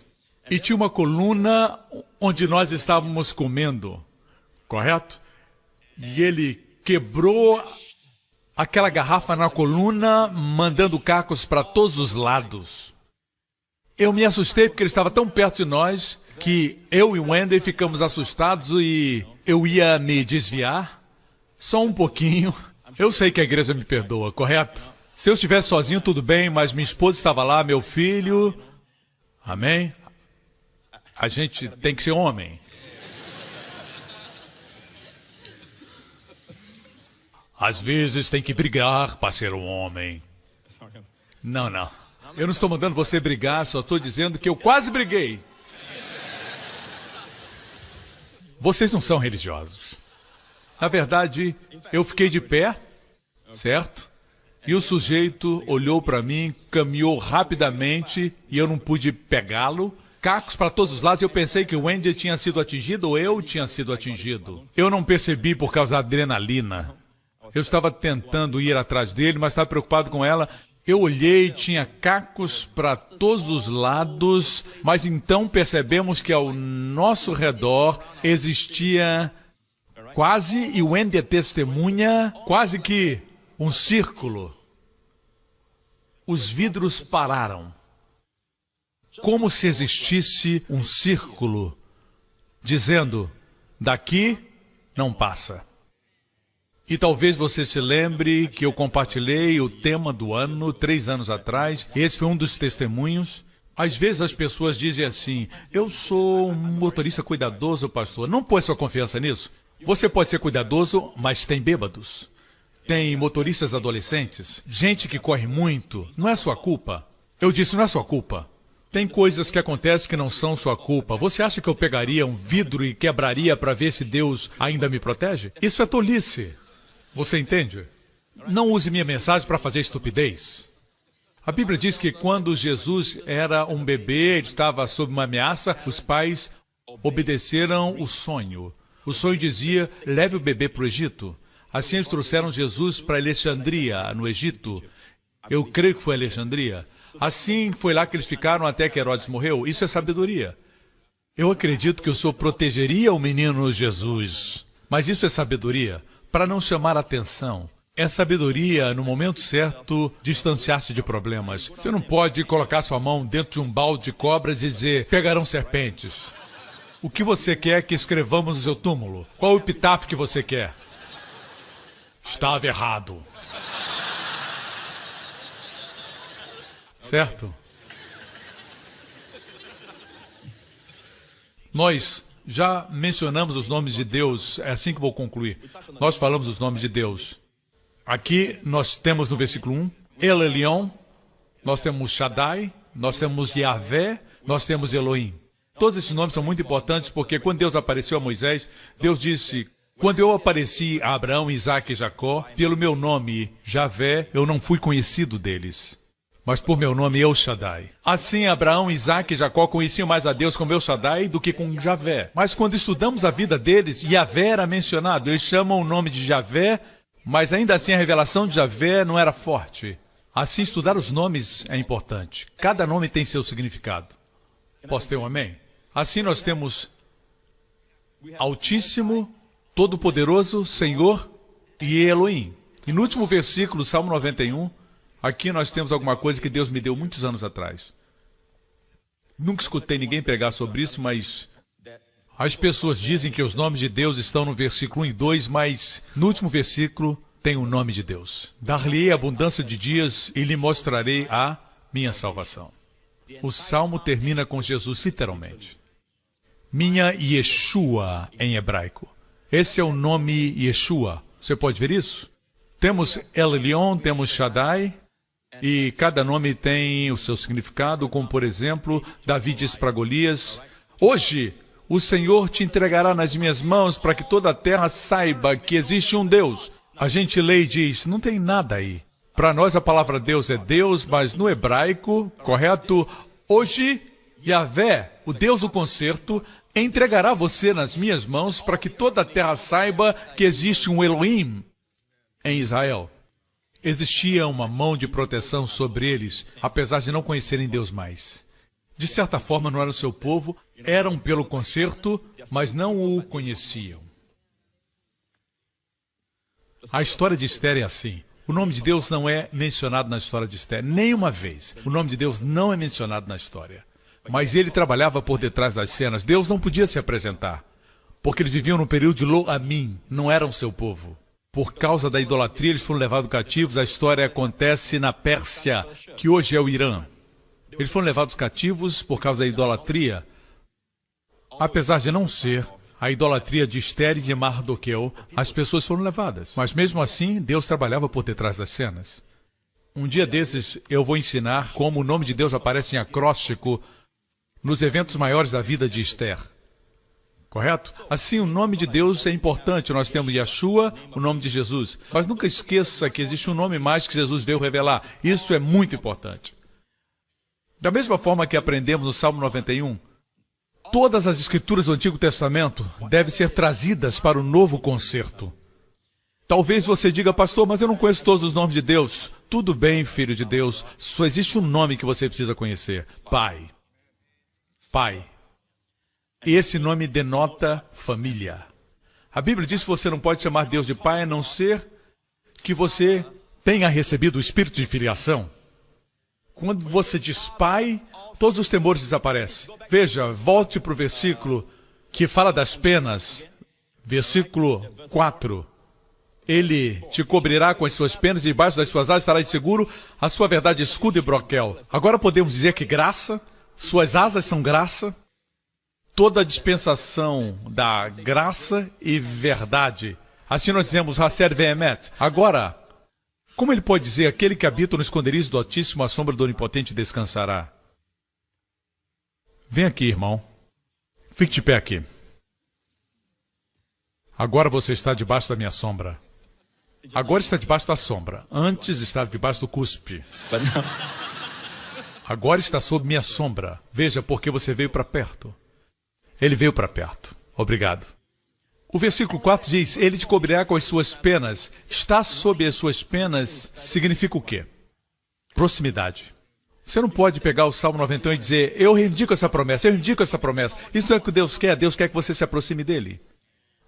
E tinha uma coluna onde nós estávamos comendo, correto? E ele quebrou aquela garrafa na coluna, mandando cacos para todos os lados. Eu me assustei porque ele estava tão perto de nós que eu e o Wendy ficamos assustados e eu ia me desviar, só um pouquinho. Eu sei que a igreja me perdoa, correto? Se eu estivesse sozinho, tudo bem, mas minha esposa estava lá, meu filho. Amém? A gente tem que ser homem. Às vezes tem que brigar para ser um homem. Não. Eu não estou mandando você brigar, só estou dizendo que eu quase briguei. Vocês não são religiosos. Na verdade, eu fiquei de pé, certo? E o sujeito olhou para mim, caminhou rapidamente e eu não pude pegá-lo. Cacos para todos os lados, eu pensei que o Wendy tinha sido atingido ou eu tinha sido atingido. Eu não percebi por causa da adrenalina. Eu estava tentando ir atrás dele, mas estava preocupado com ela. Eu olhei, tinha cacos para todos os lados, mas então percebemos que ao nosso redor existia quase, e o Wendy é testemunha, quase que um círculo. Os vidros pararam. Como se existisse um círculo, dizendo, daqui não passa. E talvez você se lembre que eu compartilhei o tema do ano 3 anos atrás. Esse foi um dos testemunhos. Às vezes as pessoas dizem assim, eu sou um motorista cuidadoso, pastor. Não põe sua confiança nisso. Você pode ser cuidadoso, mas tem bêbados. Tem motoristas adolescentes, gente que corre muito. Não é sua culpa. Eu disse, não é sua culpa. Tem coisas que acontecem que não são sua culpa. Você acha que eu pegaria um vidro e quebraria para ver se Deus ainda me protege? Isso é tolice. Você entende? Não use minha mensagem para fazer estupidez. A Bíblia diz que quando Jesus era um bebê, ele estava sob uma ameaça, os pais obedeceram o sonho. O sonho dizia, leve o bebê para o Egito. Assim eles trouxeram Jesus para Alexandria, no Egito. Eu creio que foi Alexandria. Assim foi lá que eles ficaram até que Herodes morreu. Isso é sabedoria. Eu acredito que o Senhor protegeria o menino Jesus. Mas isso é sabedoria para não chamar atenção. É sabedoria, no momento certo, distanciar-se de problemas. Você não pode colocar sua mão dentro de um balde de cobras e dizer, pegarão serpentes. O que você quer que escrevamos no seu túmulo? Qual o epitáfio que você quer? Estava errado. Certo? Nós já mencionamos os nomes de Deus, é assim que vou concluir. Nós falamos os nomes de Deus. Aqui nós temos no versículo 1, El Elyon, nós temos Shaddai, nós temos Yahvé, nós temos Elohim. Todos esses nomes são muito importantes porque quando Deus apareceu a Moisés, Deus disse, quando eu apareci a Abraão, Isaac e Jacó, pelo meu nome, Javé, eu não fui conhecido deles. Mas por meu nome, El Shaddai. Assim, Abraão, Isaac e Jacó conheciam mais a Deus com El Shaddai do que com Javé. Mas quando estudamos a vida deles, Yahvé era mencionado. Eles chamam o nome de Javé, mas ainda assim a revelação de Javé não era forte. Assim, estudar os nomes é importante. Cada nome tem seu significado. Posso ter um amém? Assim nós temos Altíssimo, Todo-Poderoso, Senhor e Elohim. E no último versículo, Salmo 91, aqui nós temos alguma coisa que Deus me deu muitos anos atrás. Nunca escutei ninguém pregar sobre isso, mas as pessoas dizem que os nomes de Deus estão no versículo 1 e 2, mas no último versículo tem o nome de Deus. Dar-lhe-ei abundância de dias e lhe mostrarei a minha salvação. O Salmo termina com Jesus literalmente. Minha Yeshua em hebraico. Esse é o nome Yeshua. Você pode ver isso? Temos El Elyon, temos Shaddai, e cada nome tem o seu significado, como por exemplo, Davi diz para Golias: hoje o Senhor te entregará nas minhas mãos para que toda a terra saiba que existe um Deus. A gente lê e diz, não tem nada aí. Para nós a palavra Deus é Deus, mas no hebraico, correto? Hoje, Yahvé, o Deus do concerto, entregará você nas minhas mãos para que toda a terra saiba que existe um Elohim em Israel. Existia uma mão de proteção sobre eles, apesar de não conhecerem Deus mais. De certa forma, não era o seu povo, eram pelo concerto, mas não o conheciam. A história de Esther é assim. O nome de Deus não é mencionado na história de Esther, nenhuma vez. O nome de Deus não é mencionado na história. Mas ele trabalhava por detrás das cenas. Deus não podia se apresentar, porque eles viviam no período de Lo-Amim, não eram seu povo. Por causa da idolatria, eles foram levados cativos. A história acontece na Pérsia, que hoje é o Irã. Eles foram levados cativos por causa da idolatria. Apesar de não ser a idolatria de Esther e de Mardoqueu, as pessoas foram levadas. Mas mesmo assim, Deus trabalhava por detrás das cenas. Um dia desses, eu vou ensinar como o nome de Deus aparece em acróstico nos eventos maiores da vida de Esther. Correto? Assim, o nome de Deus é importante. Nós temos Yeshua, o nome de Jesus. Mas nunca esqueça que existe um nome mais que Jesus veio revelar. Isso é muito importante. Da mesma forma que aprendemos no Salmo 91, todas as escrituras do Antigo Testamento devem ser trazidas para o novo concerto. Talvez você diga, pastor, mas eu não conheço todos os nomes de Deus. Tudo bem, filho de Deus. Só existe um nome que você precisa conhecer. Pai. Pai. E esse nome denota família. A Bíblia diz que você não pode chamar Deus de pai a não ser que você tenha recebido o espírito de filiação. Quando você diz pai, todos os temores desaparecem. Veja, volte para o versículo que fala das penas. Versículo 4. Ele te cobrirá com as suas penas, debaixo das suas asas estarás seguro, a sua verdade escudo e broquel. Agora podemos dizer que graça, suas asas são graça. Toda a dispensação da graça e verdade. Assim nós dizemos, Haser Vehemet. Agora, como ele pode dizer, aquele que habita no esconderijo do Altíssimo, a sombra do Onipotente descansará? Vem aqui, irmão. Fique de pé aqui. Agora você está debaixo da minha sombra. Agora está debaixo da sombra. Antes estava debaixo do cuspe. Agora está sob minha sombra. Veja, porque você veio para perto. Ele veio para perto. Obrigado. O versículo 4 diz, ele te cobrirá com as suas penas. Estar sob as suas penas significa o quê? Proximidade. Você não pode pegar o Salmo 91 e dizer, eu reivindico essa promessa, eu reivindico essa promessa. Isso não é o que Deus quer que você se aproxime dele.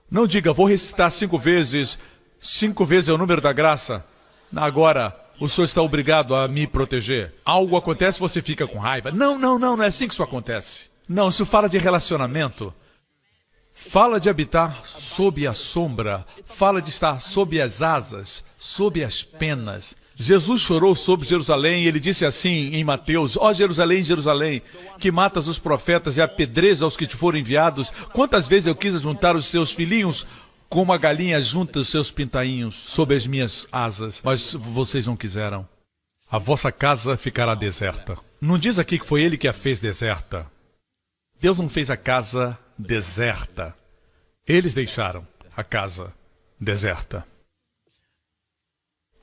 Não diga, vou recitar 5 vezes, 5 vezes é o número da graça. Agora, o Senhor está obrigado a me proteger. Algo acontece, você fica com raiva. Não é assim que isso acontece. Não, isso fala de relacionamento. Fala de habitar sob a sombra. Fala de estar sob as asas, sob as penas. Jesus chorou sobre Jerusalém e ele disse assim em Mateus, ó Jerusalém, Jerusalém, que matas os profetas e apedrejas aos que te foram enviados. Quantas vezes eu quis juntar os seus filhinhos como a galinha junta os seus pintainhos sob as minhas asas, mas vocês não quiseram. A vossa casa ficará deserta. Não diz aqui que foi ele que a fez deserta. Deus não fez a casa deserta. Eles deixaram a casa deserta.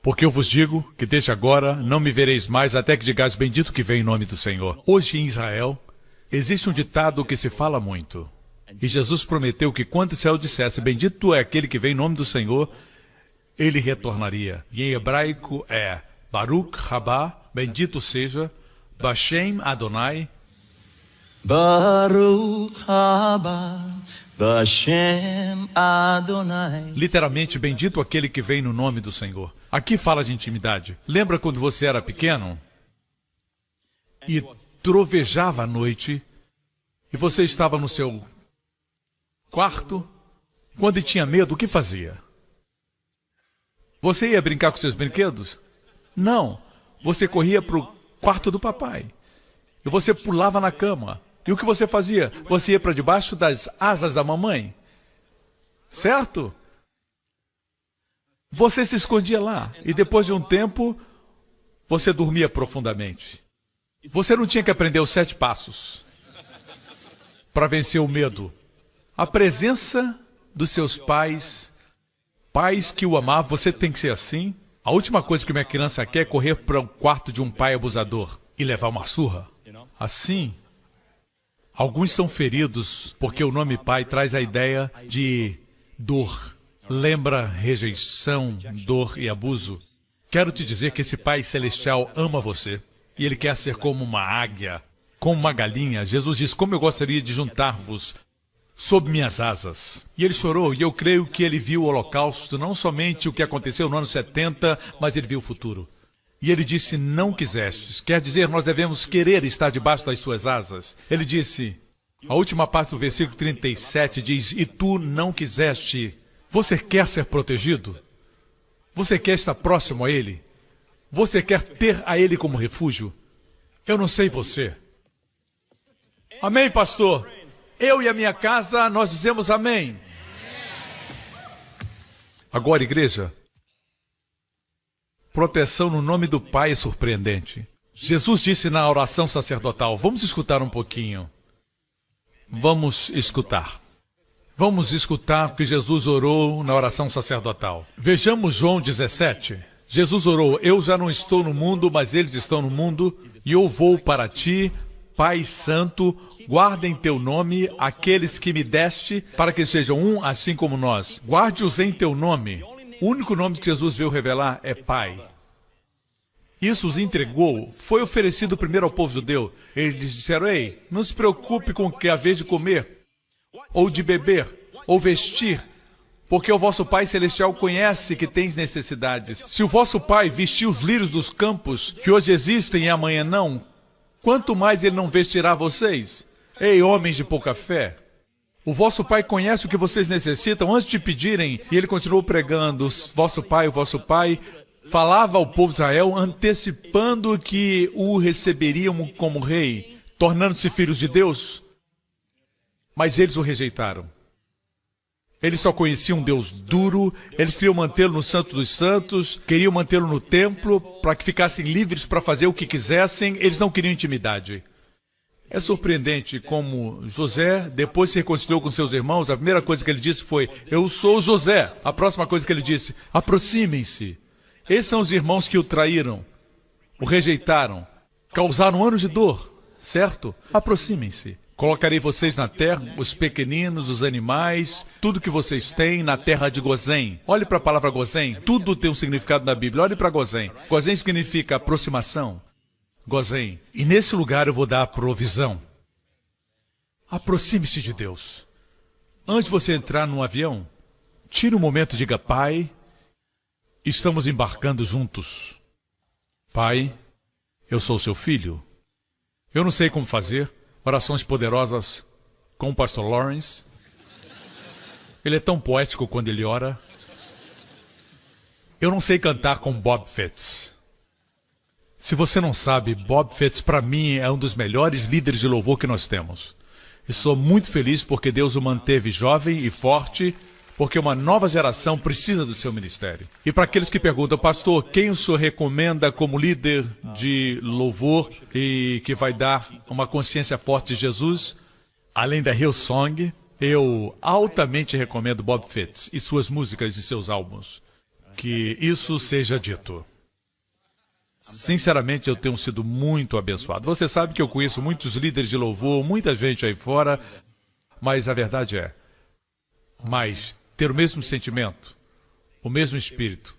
Porque eu vos digo que desde agora não me vereis mais até que digais bendito que vem em nome do Senhor. Hoje em Israel existe um ditado que se fala muito. E Jesus prometeu que quando Israel dissesse bendito é aquele que vem em nome do Senhor, ele retornaria. E em hebraico é Baruch Rabá, bendito seja, Bashem Adonai, Baruch haba Bashem Adonai. Literalmente, bendito aquele que vem no nome do Senhor. Aqui fala de intimidade. Lembra quando você era pequeno? E trovejava à noite, e você estava no seu quarto, quando tinha medo, o que fazia? Você ia brincar com seus brinquedos? Não. Você corria para o quarto do papai. E você pulava na cama. E o que você fazia? Você ia para debaixo das asas da mamãe. Certo? Você se escondia lá. E depois de um tempo, você dormia profundamente. Você não tinha que aprender os 7 passos para vencer o medo. A presença dos seus pais, pais que o amavam, você tem que ser assim. A última coisa que uma criança quer é correr para o quarto de um pai abusador e levar uma surra. Assim, alguns são feridos porque o nome pai traz a ideia de dor. Lembra rejeição, dor e abuso? Quero te dizer que esse Pai Celestial ama você. E Ele quer ser como uma águia, como uma galinha. Jesus diz, como eu gostaria de juntar-vos sob minhas asas. E ele chorou, e eu creio que ele viu o holocausto, não somente o que aconteceu no ano 70, mas ele viu o futuro. E ele disse, não quisestes. Quer dizer, nós devemos querer estar debaixo das suas asas. Ele disse, a última parte do versículo 37 diz, e tu não quiseste. Você quer ser protegido? Você quer estar próximo a Ele? Você quer ter a Ele como refúgio? Eu não sei você. Amém, pastor? Eu e a minha casa, nós dizemos amém. Agora, igreja, proteção no nome do Pai é surpreendente. Jesus disse na oração sacerdotal, vamos escutar um pouquinho. Vamos escutar. Vamos escutar o que Jesus orou na oração sacerdotal. Vejamos João 17. Jesus orou, eu já não estou no mundo, mas eles estão no mundo, e eu vou para ti, Pai Santo, guarda em teu nome aqueles que me deste, para que sejam um assim como nós. Guarde-os em teu nome. O único nome que Jesus veio revelar é Pai. Isso os entregou, foi oferecido primeiro ao povo judeu. Eles disseram, ei, não se preocupe com o que é a vez de comer, ou de beber, ou vestir, porque o vosso Pai Celestial conhece que tens necessidades. Se o vosso Pai vestiu os lírios dos campos, que hoje existem e amanhã não, quanto mais Ele não vestirá vocês? Ei, homens de pouca fé! O vosso Pai conhece o que vocês necessitam antes de pedirem, e Ele continuou pregando, o vosso Pai falava ao povo de Israel, antecipando que o receberiam como rei, tornando-se filhos de Deus. Mas eles o rejeitaram. Eles só conheciam um Deus duro, eles queriam mantê-lo no Santo dos Santos, queriam mantê-lo no templo, para que ficassem livres para fazer o que quisessem, eles não queriam intimidade. É surpreendente como José, depois se reconciliou com seus irmãos, a primeira coisa que ele disse foi, eu sou José. A próxima coisa que ele disse, aproximem-se. Esses são os irmãos que o traíram, o rejeitaram, causaram anos de dor, certo? Aproximem-se. Colocarei vocês na terra, os pequeninos, os animais, tudo que vocês têm na terra de Gozém. Olhe para a palavra Gozém, tudo tem um significado na Bíblia. Olhe para Gozém. Gozém significa aproximação. Gozém. E nesse lugar eu vou dar a provisão. Aproxime-se de Deus. Antes de você entrar num avião, tire um momento e diga, Pai, estamos embarcando juntos. Pai, eu sou seu filho. Eu não sei como fazer. Orações poderosas com o pastor Lawrence. Ele é tão poético quando ele ora. Eu não sei cantar com Bob Fitts. Se você não sabe, Bob Fitts para mim é um dos melhores líderes de louvor que nós temos. E sou muito feliz porque Deus o manteve jovem e forte, porque uma nova geração precisa do seu ministério. E para aqueles que perguntam, pastor, quem o senhor recomenda como líder de louvor e que vai dar uma consciência forte de Jesus? Além da Hillsong, eu altamente recomendo Bob Fitts e suas músicas e seus álbuns. Que isso seja dito. Sinceramente, eu tenho sido muito abençoado. Você sabe que eu conheço muitos líderes de louvor, muita gente aí fora, mas a verdade é, ter o mesmo sentimento, o mesmo espírito.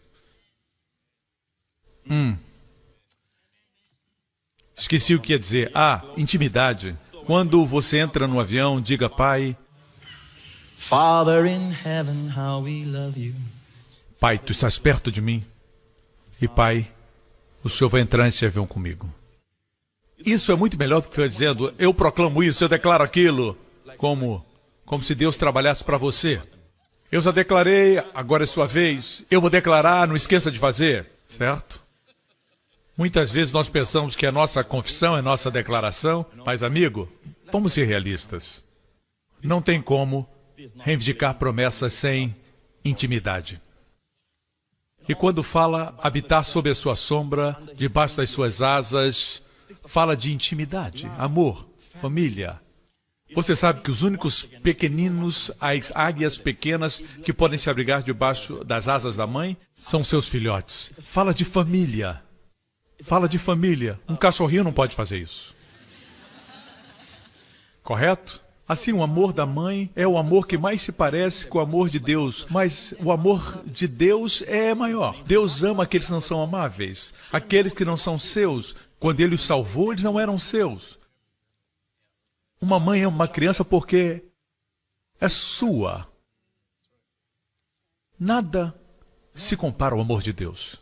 Esqueci o que ia dizer. Intimidade. Quando você entra no avião, diga, Pai, Father in heaven, how we love you. Pai, tu estás perto de mim. E Pai, o Senhor vai entrar nesse avião comigo. Isso é muito melhor do que dizendo, eu proclamo isso, eu declaro aquilo. Como se Deus trabalhasse para você. Eu já declarei, agora é sua vez. Eu vou declarar, não esqueça de fazer. Certo? Muitas vezes nós pensamos que a nossa confissão é nossa declaração. Mas, amigo, Vamos ser realistas. Não tem como reivindicar promessas sem intimidade. E quando fala habitar sob a sua sombra, debaixo das suas asas, fala de intimidade, amor, família. Você sabe que os únicos pequeninos, as águias pequenas que podem se abrigar debaixo das asas da mãe, são seus filhotes. Fala de família. Fala de família. Um cachorrinho não pode fazer isso. Correto? Assim, o amor da mãe é o amor que mais se parece com o amor de Deus, mas o amor de Deus é maior. Deus ama aqueles que não são amáveis, aqueles que não são seus. Quando Ele os salvou, eles não eram seus. Uma mãe ama uma criança porque é sua. Nada se compara ao amor de Deus.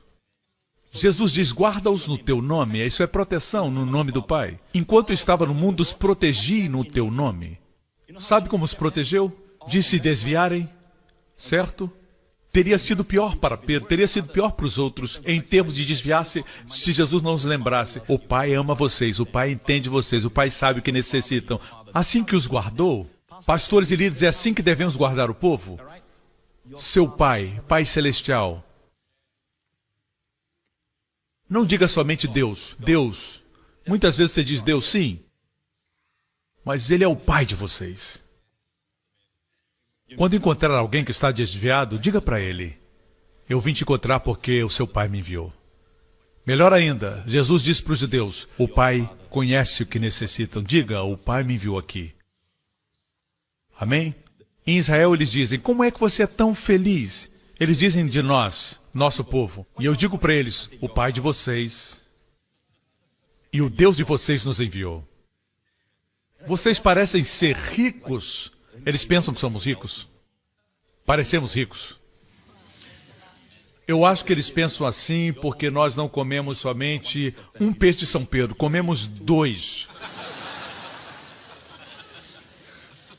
Jesus diz, guarda-os no teu nome. Isso é proteção no nome do Pai. Enquanto estava no mundo, os protegi no teu nome. Sabe como os protegeu? De se desviarem, certo? Teria sido pior para Pedro, teria sido pior para os outros, em termos de desviar-se, se Jesus não os lembrasse. O Pai ama vocês, o Pai entende vocês, o Pai sabe o que necessitam. Assim que os guardou, pastores e líderes, é assim que devemos guardar o povo? Seu Pai, Pai Celestial. Não diga somente Deus, Deus. Muitas vezes você diz Deus, sim. Mas Ele é o Pai de vocês. Quando encontrar alguém que está desviado, diga para ele, eu vim te encontrar porque o seu Pai me enviou. Melhor ainda, Jesus disse para os judeus, o Pai conhece o que necessitam. Diga, o Pai me enviou aqui. Amém? Em Israel eles dizem, como é que você é tão feliz? Eles dizem de nós, nosso povo. E eu digo para eles, o Pai de vocês e o Deus de vocês nos enviou. Vocês parecem ser ricos. Eles pensam que somos ricos. Parecemos ricos. Eu acho que eles pensam assim porque nós não comemos somente um peixe de São Pedro. Comemos 2.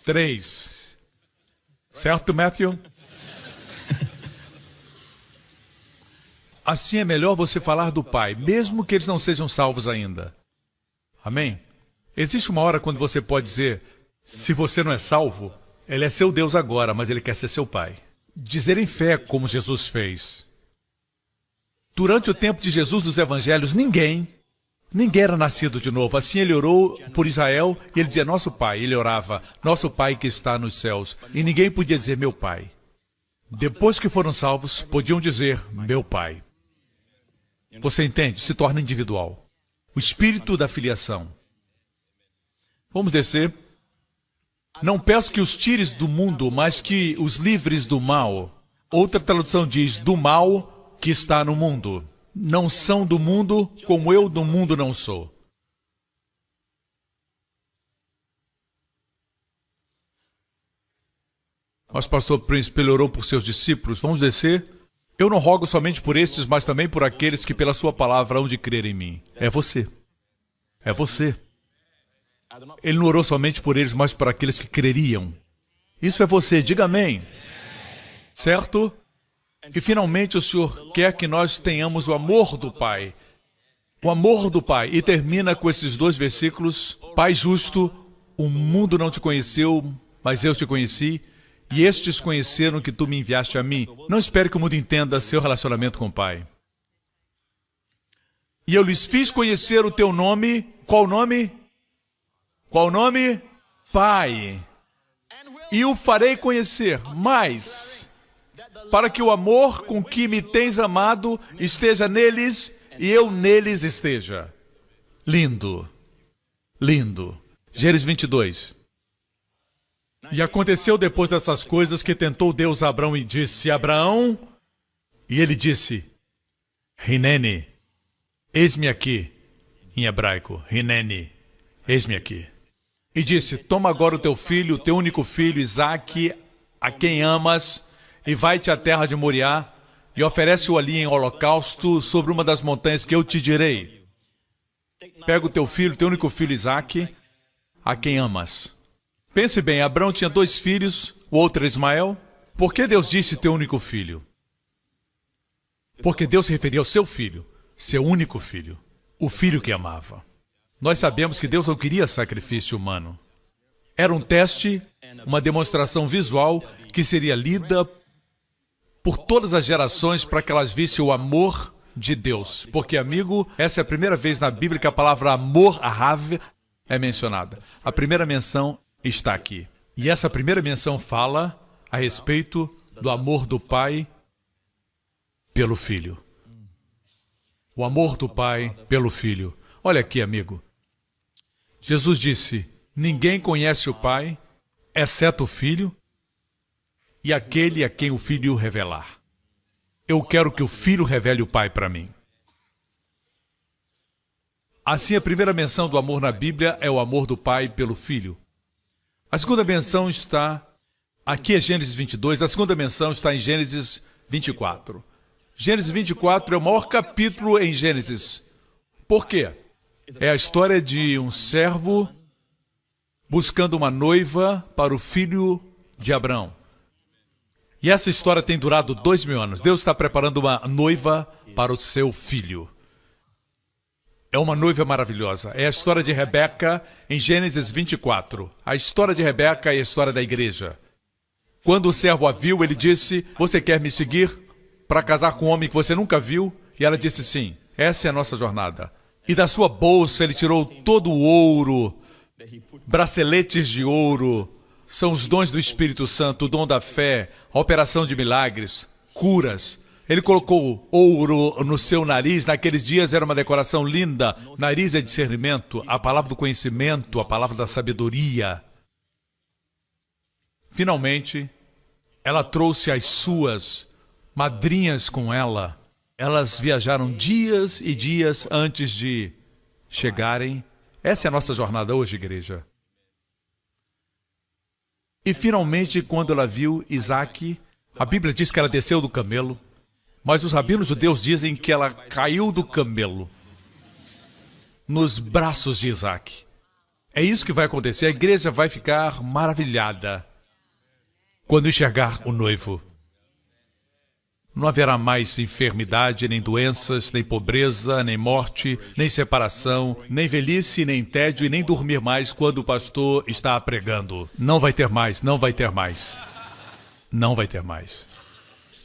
3. Certo, Matthew? Assim é melhor você falar do Pai, mesmo que eles não sejam salvos ainda. Amém? Existe uma hora quando você pode dizer, se você não é salvo, Ele é seu Deus agora, mas Ele quer ser seu Pai. Dizer em fé como Jesus fez. Durante o tempo de Jesus dos Evangelhos, ninguém era nascido de novo. Assim Ele orou por Israel e Ele dizia, nosso Pai. Ele orava, nosso Pai que está nos céus. E ninguém podia dizer, meu Pai. Depois que foram salvos, podiam dizer, meu Pai. Você entende? Se torna individual. O espírito da filiação. Vamos descer. Não peço que os tires do mundo, mas que os livres do mal. Outra tradução diz, do mal que está no mundo. Não são do mundo, como eu do mundo não sou. Mas pastor Príncipe, ele orou por seus discípulos. Vamos descer. Eu não rogo somente por estes, mas também por aqueles que pela sua palavra hão de crer em mim. É você. É você. Ele não orou somente por eles, mas por aqueles que creriam. Isso é você, diga amém. Certo? E finalmente o Senhor quer que nós tenhamos o amor do Pai. O amor do Pai. E termina com esses 2 versículos. Pai justo, o mundo não te conheceu, mas eu te conheci. E estes conheceram que tu me enviaste a mim. Não espere que o mundo entenda seu relacionamento com o Pai. E eu lhes fiz conhecer o teu nome. Qual nome? Qual nome? Pai. E o farei conhecer mais, para que o amor com que me tens amado esteja neles e eu neles esteja. Lindo. Lindo. Gênesis 22. E aconteceu depois dessas coisas que tentou Deus a Abraão e disse, Abraão, e ele disse, Hineni, eis-me aqui, em hebraico, Hineni, eis-me aqui. E disse, toma agora o teu filho, o teu único filho, Isaque, a quem amas, e vai-te à terra de Moriá, e oferece-o ali em holocausto sobre uma das montanhas que eu te direi. Pega o teu filho, teu único filho, Isaque, a quem amas. Pense bem, Abraão tinha 2 filhos, o outro era Ismael. Por que Deus disse teu único filho? Porque Deus se referia ao seu filho, seu único filho, o filho que amava. Nós sabemos que Deus não queria sacrifício humano. Era um teste, uma demonstração visual que seria lida por todas as gerações para que elas vissem o amor de Deus. Porque, amigo, essa é a primeira vez na Bíblia que a palavra amor, ahav, é mencionada. A primeira menção está aqui. E essa primeira menção fala a respeito do amor do Pai pelo Filho. O amor do Pai pelo Filho. Olha aqui, amigo. Jesus disse, ninguém conhece o Pai, exceto o Filho, e aquele a quem o Filho revelar. Eu quero que o Filho revele o Pai para mim. Assim, a primeira menção do amor na Bíblia é o amor do Pai pelo Filho. A segunda menção está... Aqui é Gênesis 22, a segunda menção está em Gênesis 24. Gênesis 24 é o maior capítulo em Gênesis. Por quê? É a história de um servo buscando uma noiva para o filho de Abraão. E essa história tem durado 2000 anos. Deus está preparando uma noiva para o seu filho. É uma noiva maravilhosa. É a história de Rebeca em Gênesis 24. A história de Rebeca é a história da igreja. Quando o servo a viu, ele disse, você quer me seguir para casar com um homem que você nunca viu? E ela disse sim, essa é a nossa jornada. E da sua bolsa ele tirou todo o ouro, braceletes de ouro, são os dons do Espírito Santo, o dom da fé, a operação de milagres, curas. Ele colocou ouro no seu nariz, naqueles dias era uma decoração linda. Nariz é discernimento, a palavra do conhecimento, a palavra da sabedoria. Finalmente, ela trouxe as suas madrinhas com ela. Elas viajaram dias e dias antes de chegarem. Essa é a nossa jornada hoje, igreja. E finalmente, quando ela viu Isaac, a Bíblia diz que ela desceu do camelo, mas os rabinos judeus dizem que ela caiu do camelo nos braços de Isaac. É isso que vai acontecer. A igreja vai ficar maravilhada quando enxergar o noivo. Não haverá mais enfermidade, nem doenças, nem pobreza, nem morte, nem separação, nem velhice, nem tédio e nem dormir mais quando o pastor está pregando. Não vai ter mais, não vai ter mais. Não vai ter mais.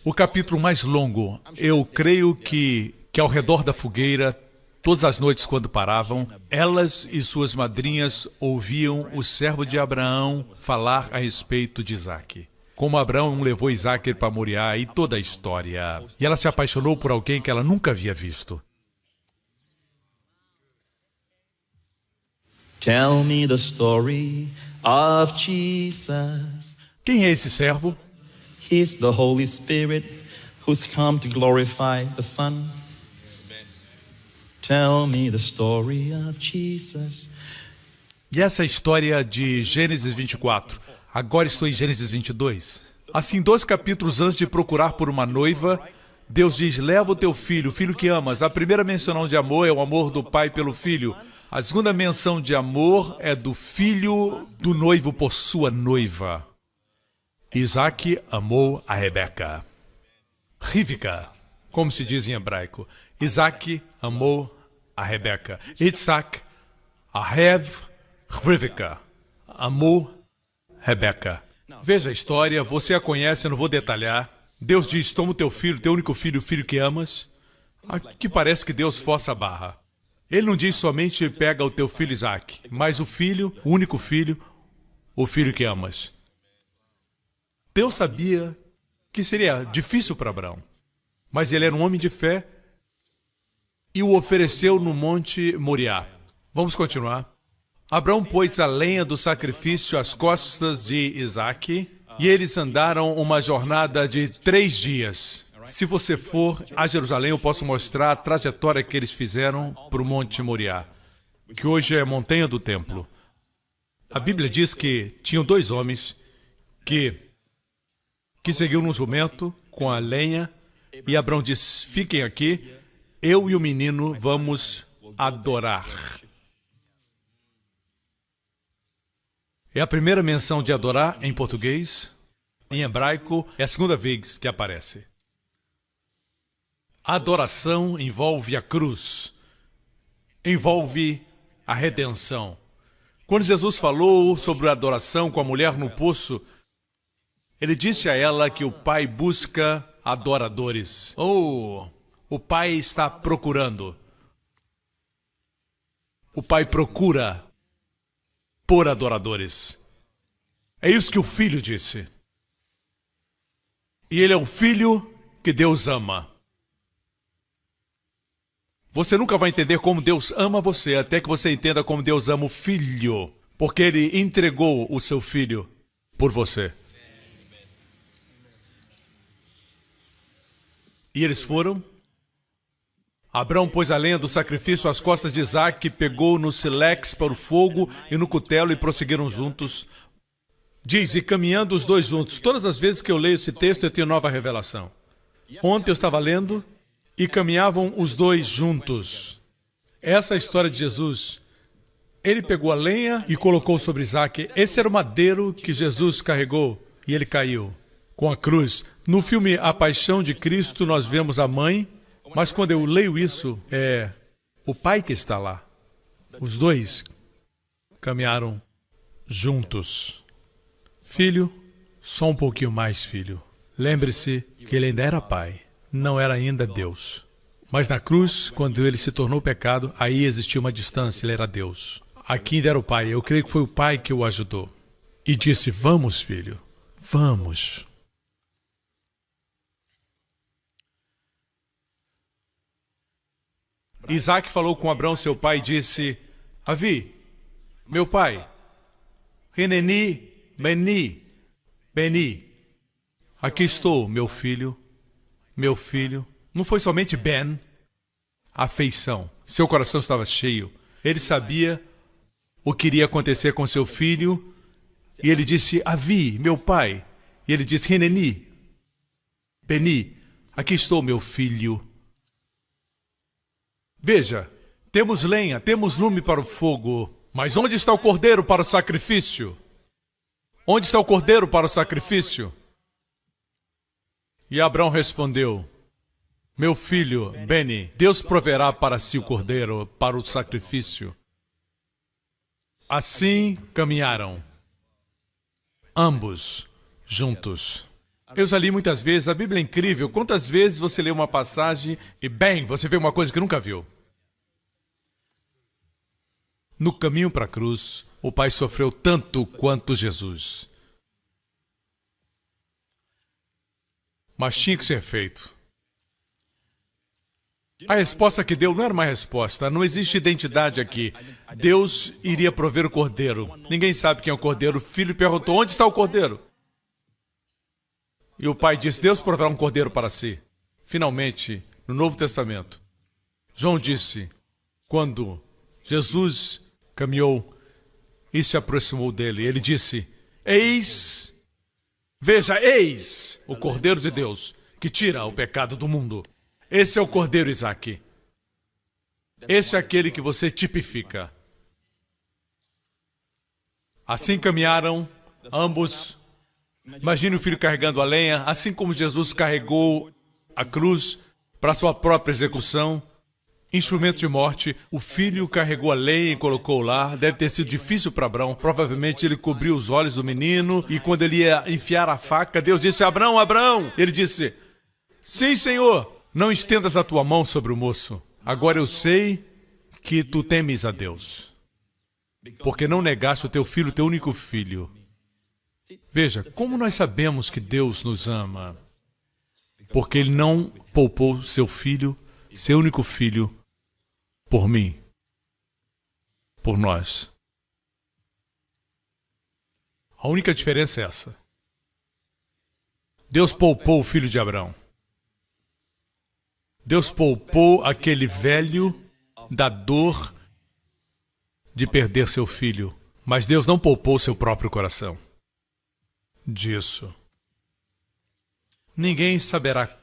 O capítulo mais longo, eu creio que ao redor da fogueira, todas as noites quando paravam, elas e suas madrinhas ouviam o servo de Abraão falar a respeito de Isaac. Como Abraão levou Isaac para Moriá e toda a história. E ela se apaixonou por alguém que ela nunca havia visto. Tell me the story of Jesus. Quem é esse servo? He's the Holy Spirit who's come to glorify the Son. Tell me the story of Jesus. E essa é a história de Gênesis 24. Agora estou em Gênesis 22. Assim, 2 capítulos antes de procurar por uma noiva, Deus diz, leva o teu filho, o filho que amas. A primeira menção de amor é o amor do pai pelo filho. A segunda menção de amor é do filho do noivo por sua noiva. Isaac amou a Rebeca. Rivka, como se diz em hebraico. Isaac amou a Rebeca. Yitzhak, ahev, Rivka, amou Rebeca. Veja a história, você a conhece, eu não vou detalhar. Deus diz, toma o teu filho, teu único filho, o filho que amas. Aqui parece que Deus força a barra. Ele não diz somente pega o teu filho Isaac, mas o filho, o único filho, o filho que amas. Deus sabia que seria difícil para Abraão, mas ele era um homem de fé e o ofereceu no Monte Moriá. Vamos continuar. Abraão pôs a lenha do sacrifício às costas de Isaac e eles andaram uma jornada de 3 dias. Se você for a Jerusalém, eu posso mostrar a trajetória que eles fizeram para o Monte Moriá, que hoje é a montanha do templo. A Bíblia diz que tinham 2 homens que seguiam no jumento com a lenha e Abraão disse, fiquem aqui, eu e o menino vamos adorar. É a primeira menção de adorar em português. Em hebraico, é a segunda vez que aparece. A adoração envolve a cruz. Envolve a redenção. Quando Jesus falou sobre a adoração com a mulher no poço, ele disse a ela que o Pai busca adoradores. O Pai está procurando. O Pai procura por adoradores. É isso que o Filho disse. E ele é o Filho que Deus ama. Você nunca vai entender como Deus ama você até que você entenda como Deus ama o Filho, porque Ele entregou o seu Filho por você. E eles foram. Abraão pôs a lenha do sacrifício às costas de Isaac, pegou no silex para o fogo e no cutelo e prosseguiram juntos. Diz, e caminhando os dois juntos. Todas as vezes que eu leio esse texto, eu tenho nova revelação. Ontem eu estava lendo e caminhavam os dois juntos. Essa é a história de Jesus. Ele pegou a lenha e colocou sobre Isaac. Esse era o madeiro que Jesus carregou e ele caiu com a cruz. No filme A Paixão de Cristo, nós vemos a mãe, mas quando eu leio isso, é o pai que está lá. Os dois caminharam juntos. Filho, só um pouquinho mais, filho. Lembre-se que ele ainda era pai, não era ainda Deus. Mas na cruz, quando ele se tornou pecado, aí existia uma distância, ele era Deus. Aqui ainda era o pai, eu creio que foi o pai que o ajudou. E disse, vamos, filho, vamos. Isaac falou com Abraão, seu pai, e disse, Avi, meu pai, Hineni, Beni, aqui estou, meu filho. Não foi somente Ben, afeição. Seu coração estava cheio. Ele sabia o que iria acontecer com seu filho. E ele disse, Avi, meu pai. E ele disse, Hineni, Beni, aqui estou, meu filho. Veja, temos lenha, temos lume para o fogo. Mas onde está o cordeiro para o sacrifício? Onde está o cordeiro para o sacrifício? E Abraão respondeu, meu filho, Beni, Deus proverá para si o cordeiro para o sacrifício. Assim caminharam, ambos juntos. Eu já li muitas vezes, a Bíblia é incrível. Quantas vezes você lê uma passagem e, bem, você vê uma coisa que nunca viu? No caminho para a cruz, o Pai sofreu tanto quanto Jesus. Mas tinha que ser feito. A resposta que deu não era uma resposta, não existe identidade aqui. Deus iria prover o cordeiro. Ninguém sabe quem é o cordeiro. O filho perguntou, onde está o cordeiro? E o pai disse, Deus proverá um cordeiro para si. Finalmente, no Novo Testamento, João disse, quando Jesus caminhou e se aproximou dele, ele disse, eis o Cordeiro de Deus, que tira o pecado do mundo. Esse é o Cordeiro, Isaac. Esse é aquele que você tipifica. Assim caminharam ambos. Imagine o filho carregando a lenha, assim como Jesus carregou a cruz para sua própria execução. Instrumento de morte, o filho carregou a lenha e colocou lá. Deve ter sido difícil para Abraão. Provavelmente ele cobriu os olhos do menino e quando ele ia enfiar a faca, Deus disse, Abraão, Abraão. Ele disse, sim, Senhor, não estendas a tua mão sobre o moço. Agora eu sei que tu temes a Deus, porque não negaste o teu filho, teu único filho. Veja, como nós sabemos que Deus nos ama? Porque Ele não poupou seu filho, seu único filho, por mim, por nós. A única diferença é essa. Deus poupou o filho de Abraão. Deus poupou aquele velho da dor de perder seu filho, mas Deus não poupou seu próprio coração disso. Ninguém saberá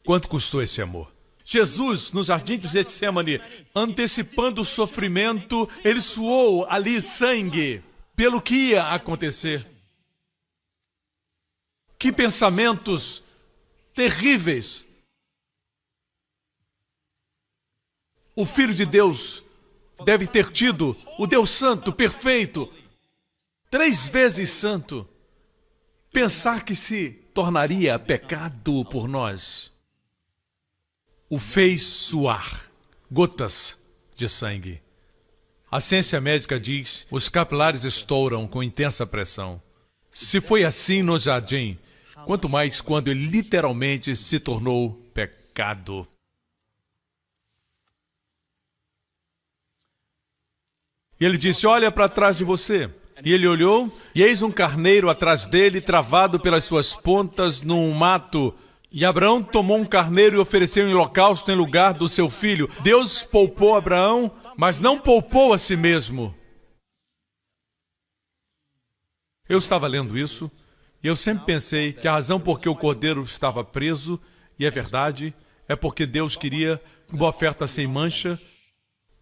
quanto custou esse amor. Jesus, no jardim de Getsemane, antecipando o sofrimento, ele suou ali sangue pelo que ia acontecer. Que pensamentos terríveis! O Filho de Deus deve ter tido o Deus Santo, perfeito, 3 vezes santo, pensar que se tornaria pecado por nós, o fez suar gotas de sangue. A ciência médica diz, os capilares estouram com intensa pressão. Se foi assim no jardim, quanto mais quando ele literalmente se tornou pecado. E ele disse, olha para trás de você. E ele olhou, e eis um carneiro atrás dele, travado pelas suas pontas num mato. E Abraão tomou um carneiro e ofereceu em holocausto em lugar do seu filho. Deus poupou Abraão, mas não poupou a si mesmo. Eu estava lendo isso, e eu sempre pensei que a razão por que o cordeiro estava preso, e é verdade, é porque Deus queria uma oferta sem mancha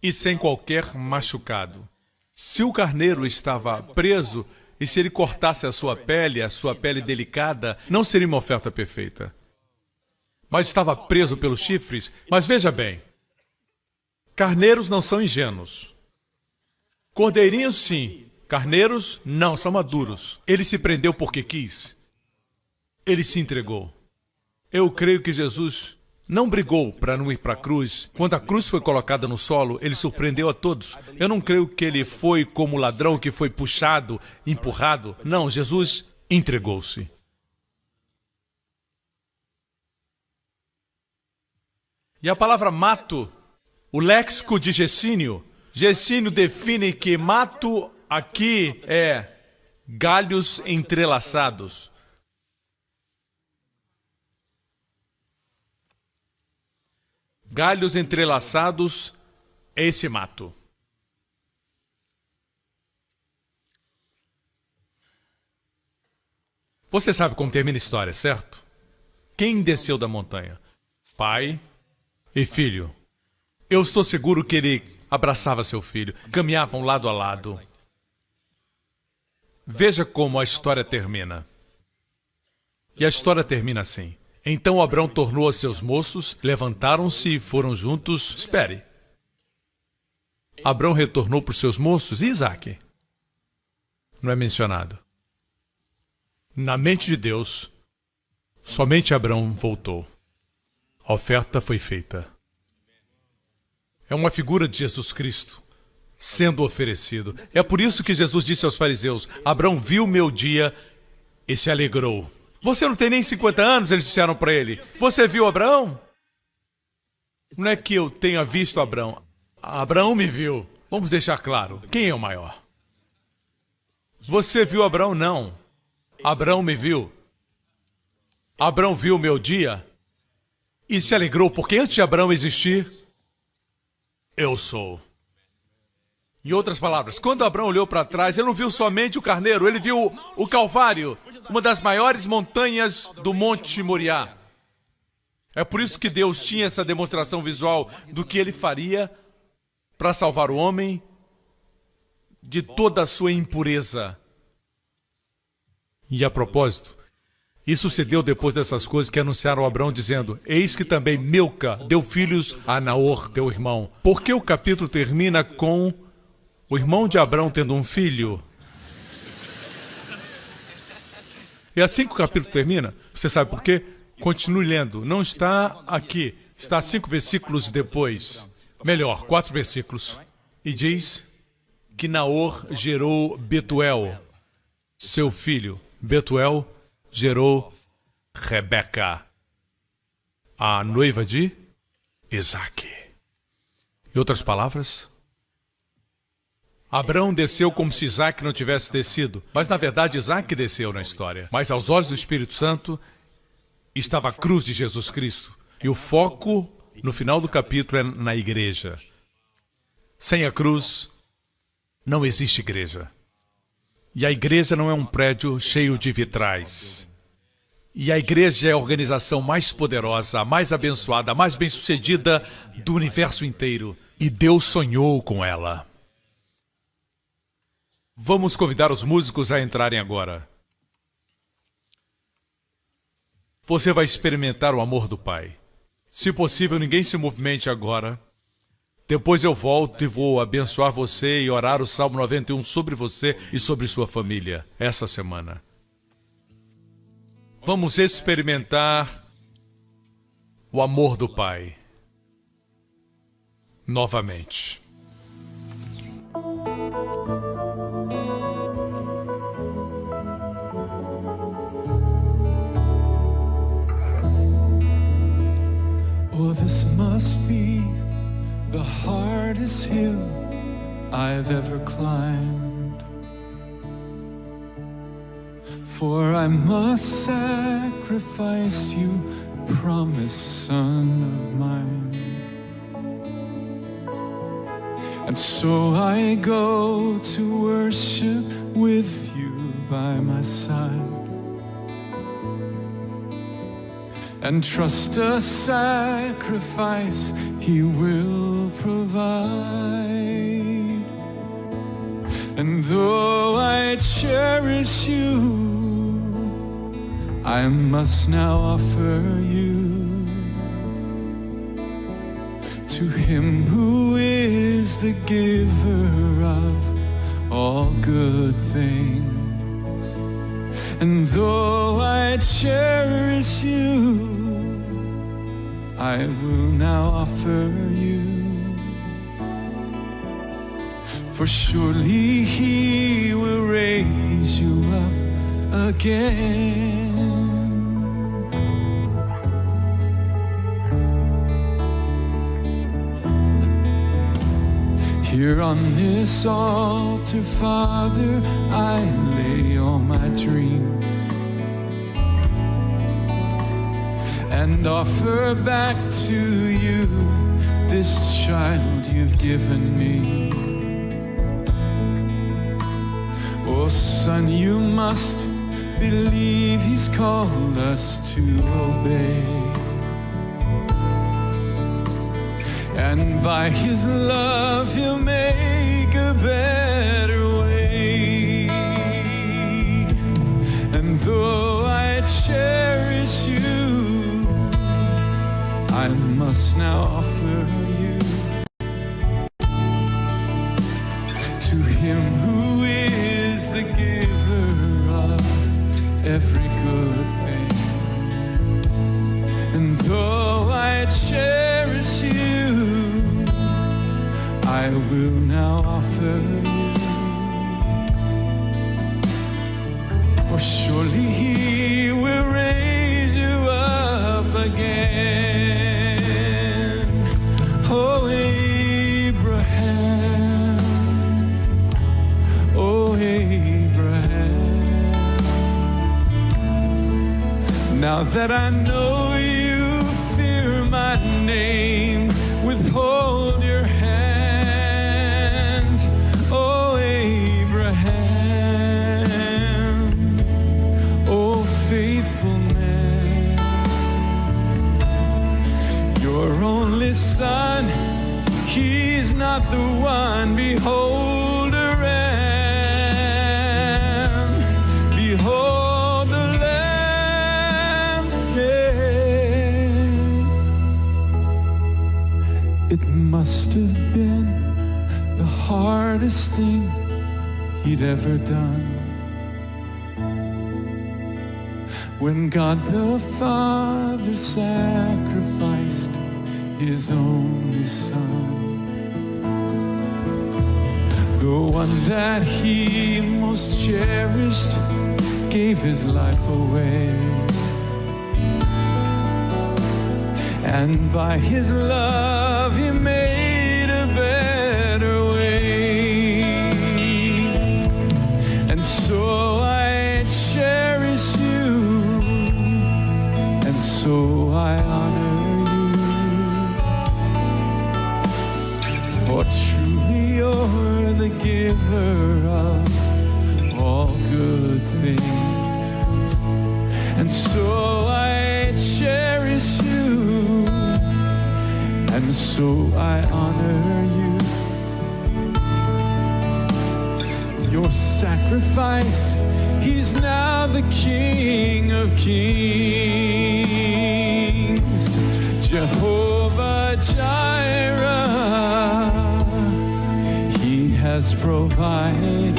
e sem qualquer machucado. Se o carneiro estava preso, e se ele cortasse a sua pele delicada, não seria uma oferta perfeita. Mas estava preso pelos chifres. Mas veja bem, carneiros não são ingênuos. Cordeirinhos, sim. Carneiros, não, são maduros. Ele se prendeu porque quis. Ele se entregou. Eu creio que Jesus não brigou para não ir para a cruz. Quando a cruz foi colocada no solo, ele surpreendeu a todos. Eu não creio que ele foi como ladrão que foi puxado, empurrado. Não, Jesus entregou-se. E a palavra mato, o léxico de Gesínio define que mato aqui é galhos entrelaçados. Galhos entrelaçados é esse mato. Você sabe como termina a história, certo? Quem desceu da montanha? Pai e filho. Eu estou seguro que ele abraçava seu filho, caminhavam lado a lado. Veja como a história termina. E a história termina assim. Então Abrão tornou a seus moços, levantaram-se e foram juntos. Espere. Abrão retornou para os seus moços e Isaque? Não é mencionado. Na mente de Deus, somente Abrão voltou. A oferta foi feita. É uma figura de Jesus Cristo sendo oferecido. É por isso que Jesus disse aos fariseus, Abrão viu meu dia e se alegrou. Você não tem nem 50 anos, eles disseram para ele. Você viu Abraão? Não é que eu tenha visto Abraão. Abraão me viu. Vamos deixar claro. Quem é o maior? Você viu Abraão? Não. Abraão me viu. Abraão viu o meu dia e se alegrou, porque antes de Abraão existir, eu sou. Em outras palavras, quando Abraão olhou para trás, ele não viu somente o carneiro, ele viu o Calvário, uma das maiores montanhas do Monte Moriá. É por isso que Deus tinha essa demonstração visual do que ele faria para salvar o homem de toda a sua impureza. E a propósito, isso se deu depois dessas coisas que anunciaram a Abraão, dizendo, eis que também Milca deu filhos a Naor, teu irmão. Por que o capítulo termina com o irmão de Abraão tendo um filho? E assim que o capítulo termina, você sabe por quê? Continue lendo. Não está aqui. Está 5 versículos depois. Melhor, 4 versículos. E diz que Naor gerou Betuel, seu filho. Betuel gerou Rebeca, a noiva de Isaque. Em outras palavras, Abraão desceu como se Isaque não tivesse descido, mas na verdade Isaque desceu na história. Mas aos olhos do Espírito Santo estava a cruz de Jesus Cristo. E o foco no final do capítulo é na igreja. Sem a cruz, não existe igreja. E a igreja não é um prédio cheio de vitrais. E a igreja é a organização mais poderosa, a mais abençoada, a mais bem-sucedida do universo inteiro. E Deus sonhou com ela. Vamos convidar os músicos a entrarem agora. Você vai experimentar o amor do Pai. Se possível, ninguém se movimente agora. Depois eu volto e vou abençoar você e orar o Salmo 91 sobre você e sobre sua família essa semana. Vamos experimentar o amor do Pai novamente. Oh, this must be the hardest hill I've ever climbed, for I must sacrifice you, promised son of mine. And so I go to worship with you by my side, and trust a sacrifice He will provide. And though I cherish you, I must now offer you to Him who is the giver of all good things. And though I cherish you, I will now offer you, for surely He will raise you up again. Here on this altar, Father, I lay all my dreams and offer back to you this child you've given me. Oh, son, you must believe He's called us to obey, and by His love He'll make a better way. And though I cherish you, I must now offer you to Him who is the giver of every good thing. And though I cherish you, I will now offer you, for surely He will raise you up again. Oh, Abraham, oh, Abraham, now that I know you fear my name, withhold your hand. Oh, Abraham, oh, faithful man, your only son, he's not the one. Behold a lamb, behold the lamb, yeah. It must have been the hardest thing He'd ever done, when God the Father sacrificed His only Son, the one that He most cherished, gave His life away. And by His love He made a better way. And so I cherish you, and so I honor you, for truly you're the giver of all good things. And so I cherish you, and so I honor you. Your sacrifice, He's now the King of Kings, Jehovah Jireh, has provided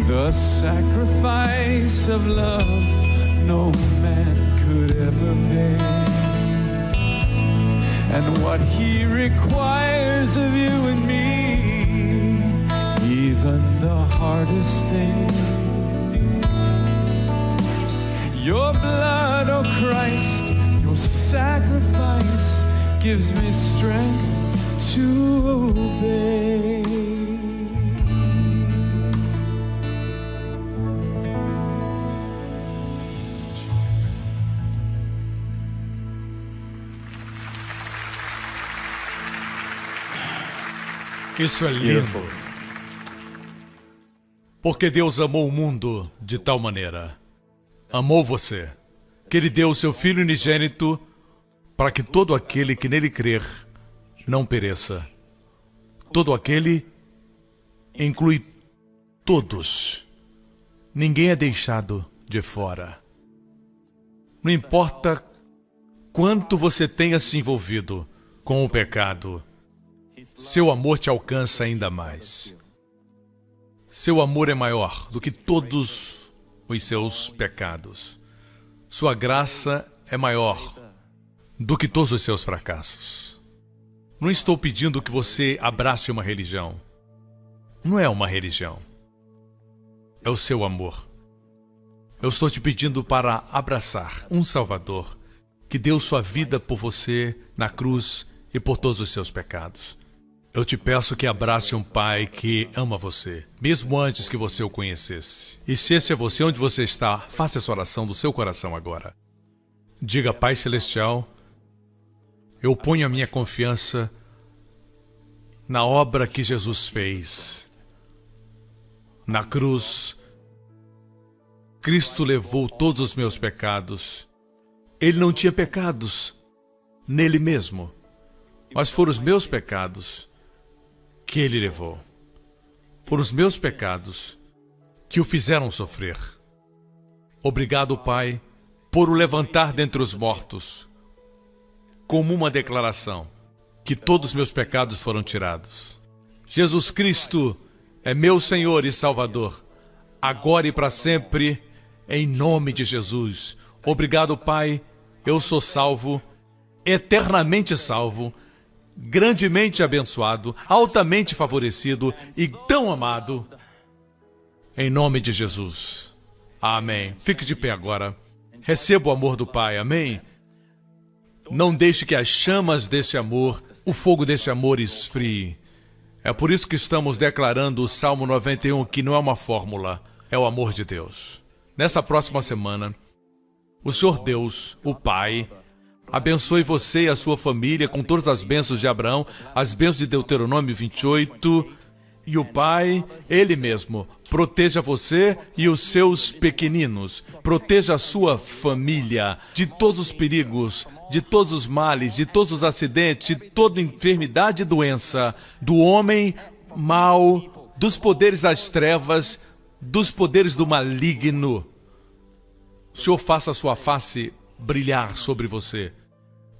the sacrifice of love no man could ever pay. And what He requires of you and me, even the hardest things. Your blood, oh Christ, your sacrifice gives me strength to obey. Isso é lindo. Porque Deus amou o mundo de tal maneira. Amou você, que Ele deu o seu Filho unigênito para que todo aquele que nele crer não pereça. Todo aquele inclui todos. Ninguém é deixado de fora. Não importa quanto você tenha se envolvido com o pecado, seu amor te alcança ainda mais. Seu amor é maior do que todos os seus pecados. Sua graça é maior do que todos os seus fracassos. Não estou pedindo que você abrace uma religião. Não é uma religião. É o seu amor. Eu estou te pedindo para abraçar um Salvador que deu sua vida por você na cruz e por todos os seus pecados. Eu te peço que abrace um Pai que ama você, mesmo antes que você o conhecesse. E se esse é você, onde você está, faça essa oração do seu coração agora. Diga: Pai Celestial, eu ponho a minha confiança na obra que Jesus fez. Na cruz, Cristo levou todos os meus pecados. Ele não tinha pecados nele mesmo, mas foram os meus pecados que Ele levou. Foram os meus pecados que o fizeram sofrer. Obrigado, Pai, por o levantar dentre os mortos, como uma declaração que todos os meus pecados foram tirados. Jesus Cristo é meu Senhor e Salvador, agora e para sempre, em nome de Jesus. Obrigado, Pai, eu sou salvo, eternamente salvo, grandemente abençoado, altamente favorecido e tão amado. Em nome de Jesus. Amém. Fique de pé agora. Receba o amor do Pai. Amém. Não deixe que as chamas desse amor, o fogo desse amor esfrie. É por isso que estamos declarando o Salmo 91, que não é uma fórmula, é o amor de Deus. Nessa próxima semana, o Senhor Deus, o Pai, abençoe você e a sua família com todas as bênçãos de Abraão, as bênçãos de Deuteronômio 28, e o Pai, Ele mesmo, proteja você e os seus pequeninos, proteja a sua família de todos os perigos, de todos os males, de todos os acidentes, de toda enfermidade e doença, do homem mau, dos poderes das trevas, dos poderes do maligno. O Senhor faça a sua face brilhar sobre você.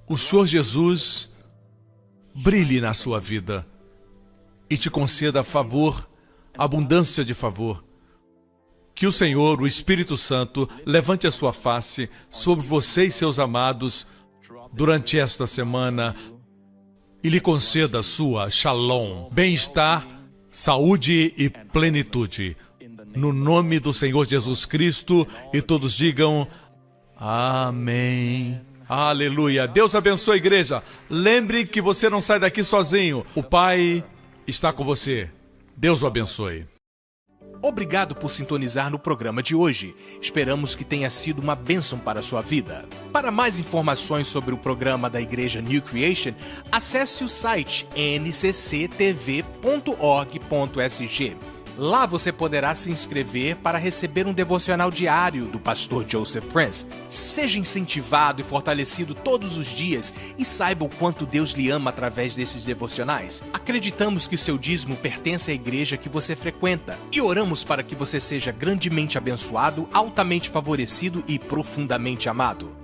O Senhor Jesus brilhe na sua vida e te conceda favor, abundância de favor. Que o Senhor, o Espírito Santo, levante a sua face sobre você e seus amados durante esta semana e lhe conceda a sua shalom, bem-estar, saúde e plenitude. No nome do Senhor Jesus Cristo, e todos digam amém. Aleluia. Deus abençoe a igreja. Lembre que você não sai daqui sozinho. O Pai está com você. Deus o abençoe. Obrigado por sintonizar no programa de hoje. Esperamos que tenha sido uma bênção para a sua vida. Para mais informações sobre o programa da Igreja New Creation, acesse o site ncctv.org.sg. Lá você poderá se inscrever para receber um devocional diário do pastor Joseph Prince. Seja incentivado e fortalecido todos os dias e saiba o quanto Deus lhe ama através desses devocionais. Acreditamos que seu dízimo pertence à igreja que você frequenta e oramos para que você seja grandemente abençoado, altamente favorecido e profundamente amado.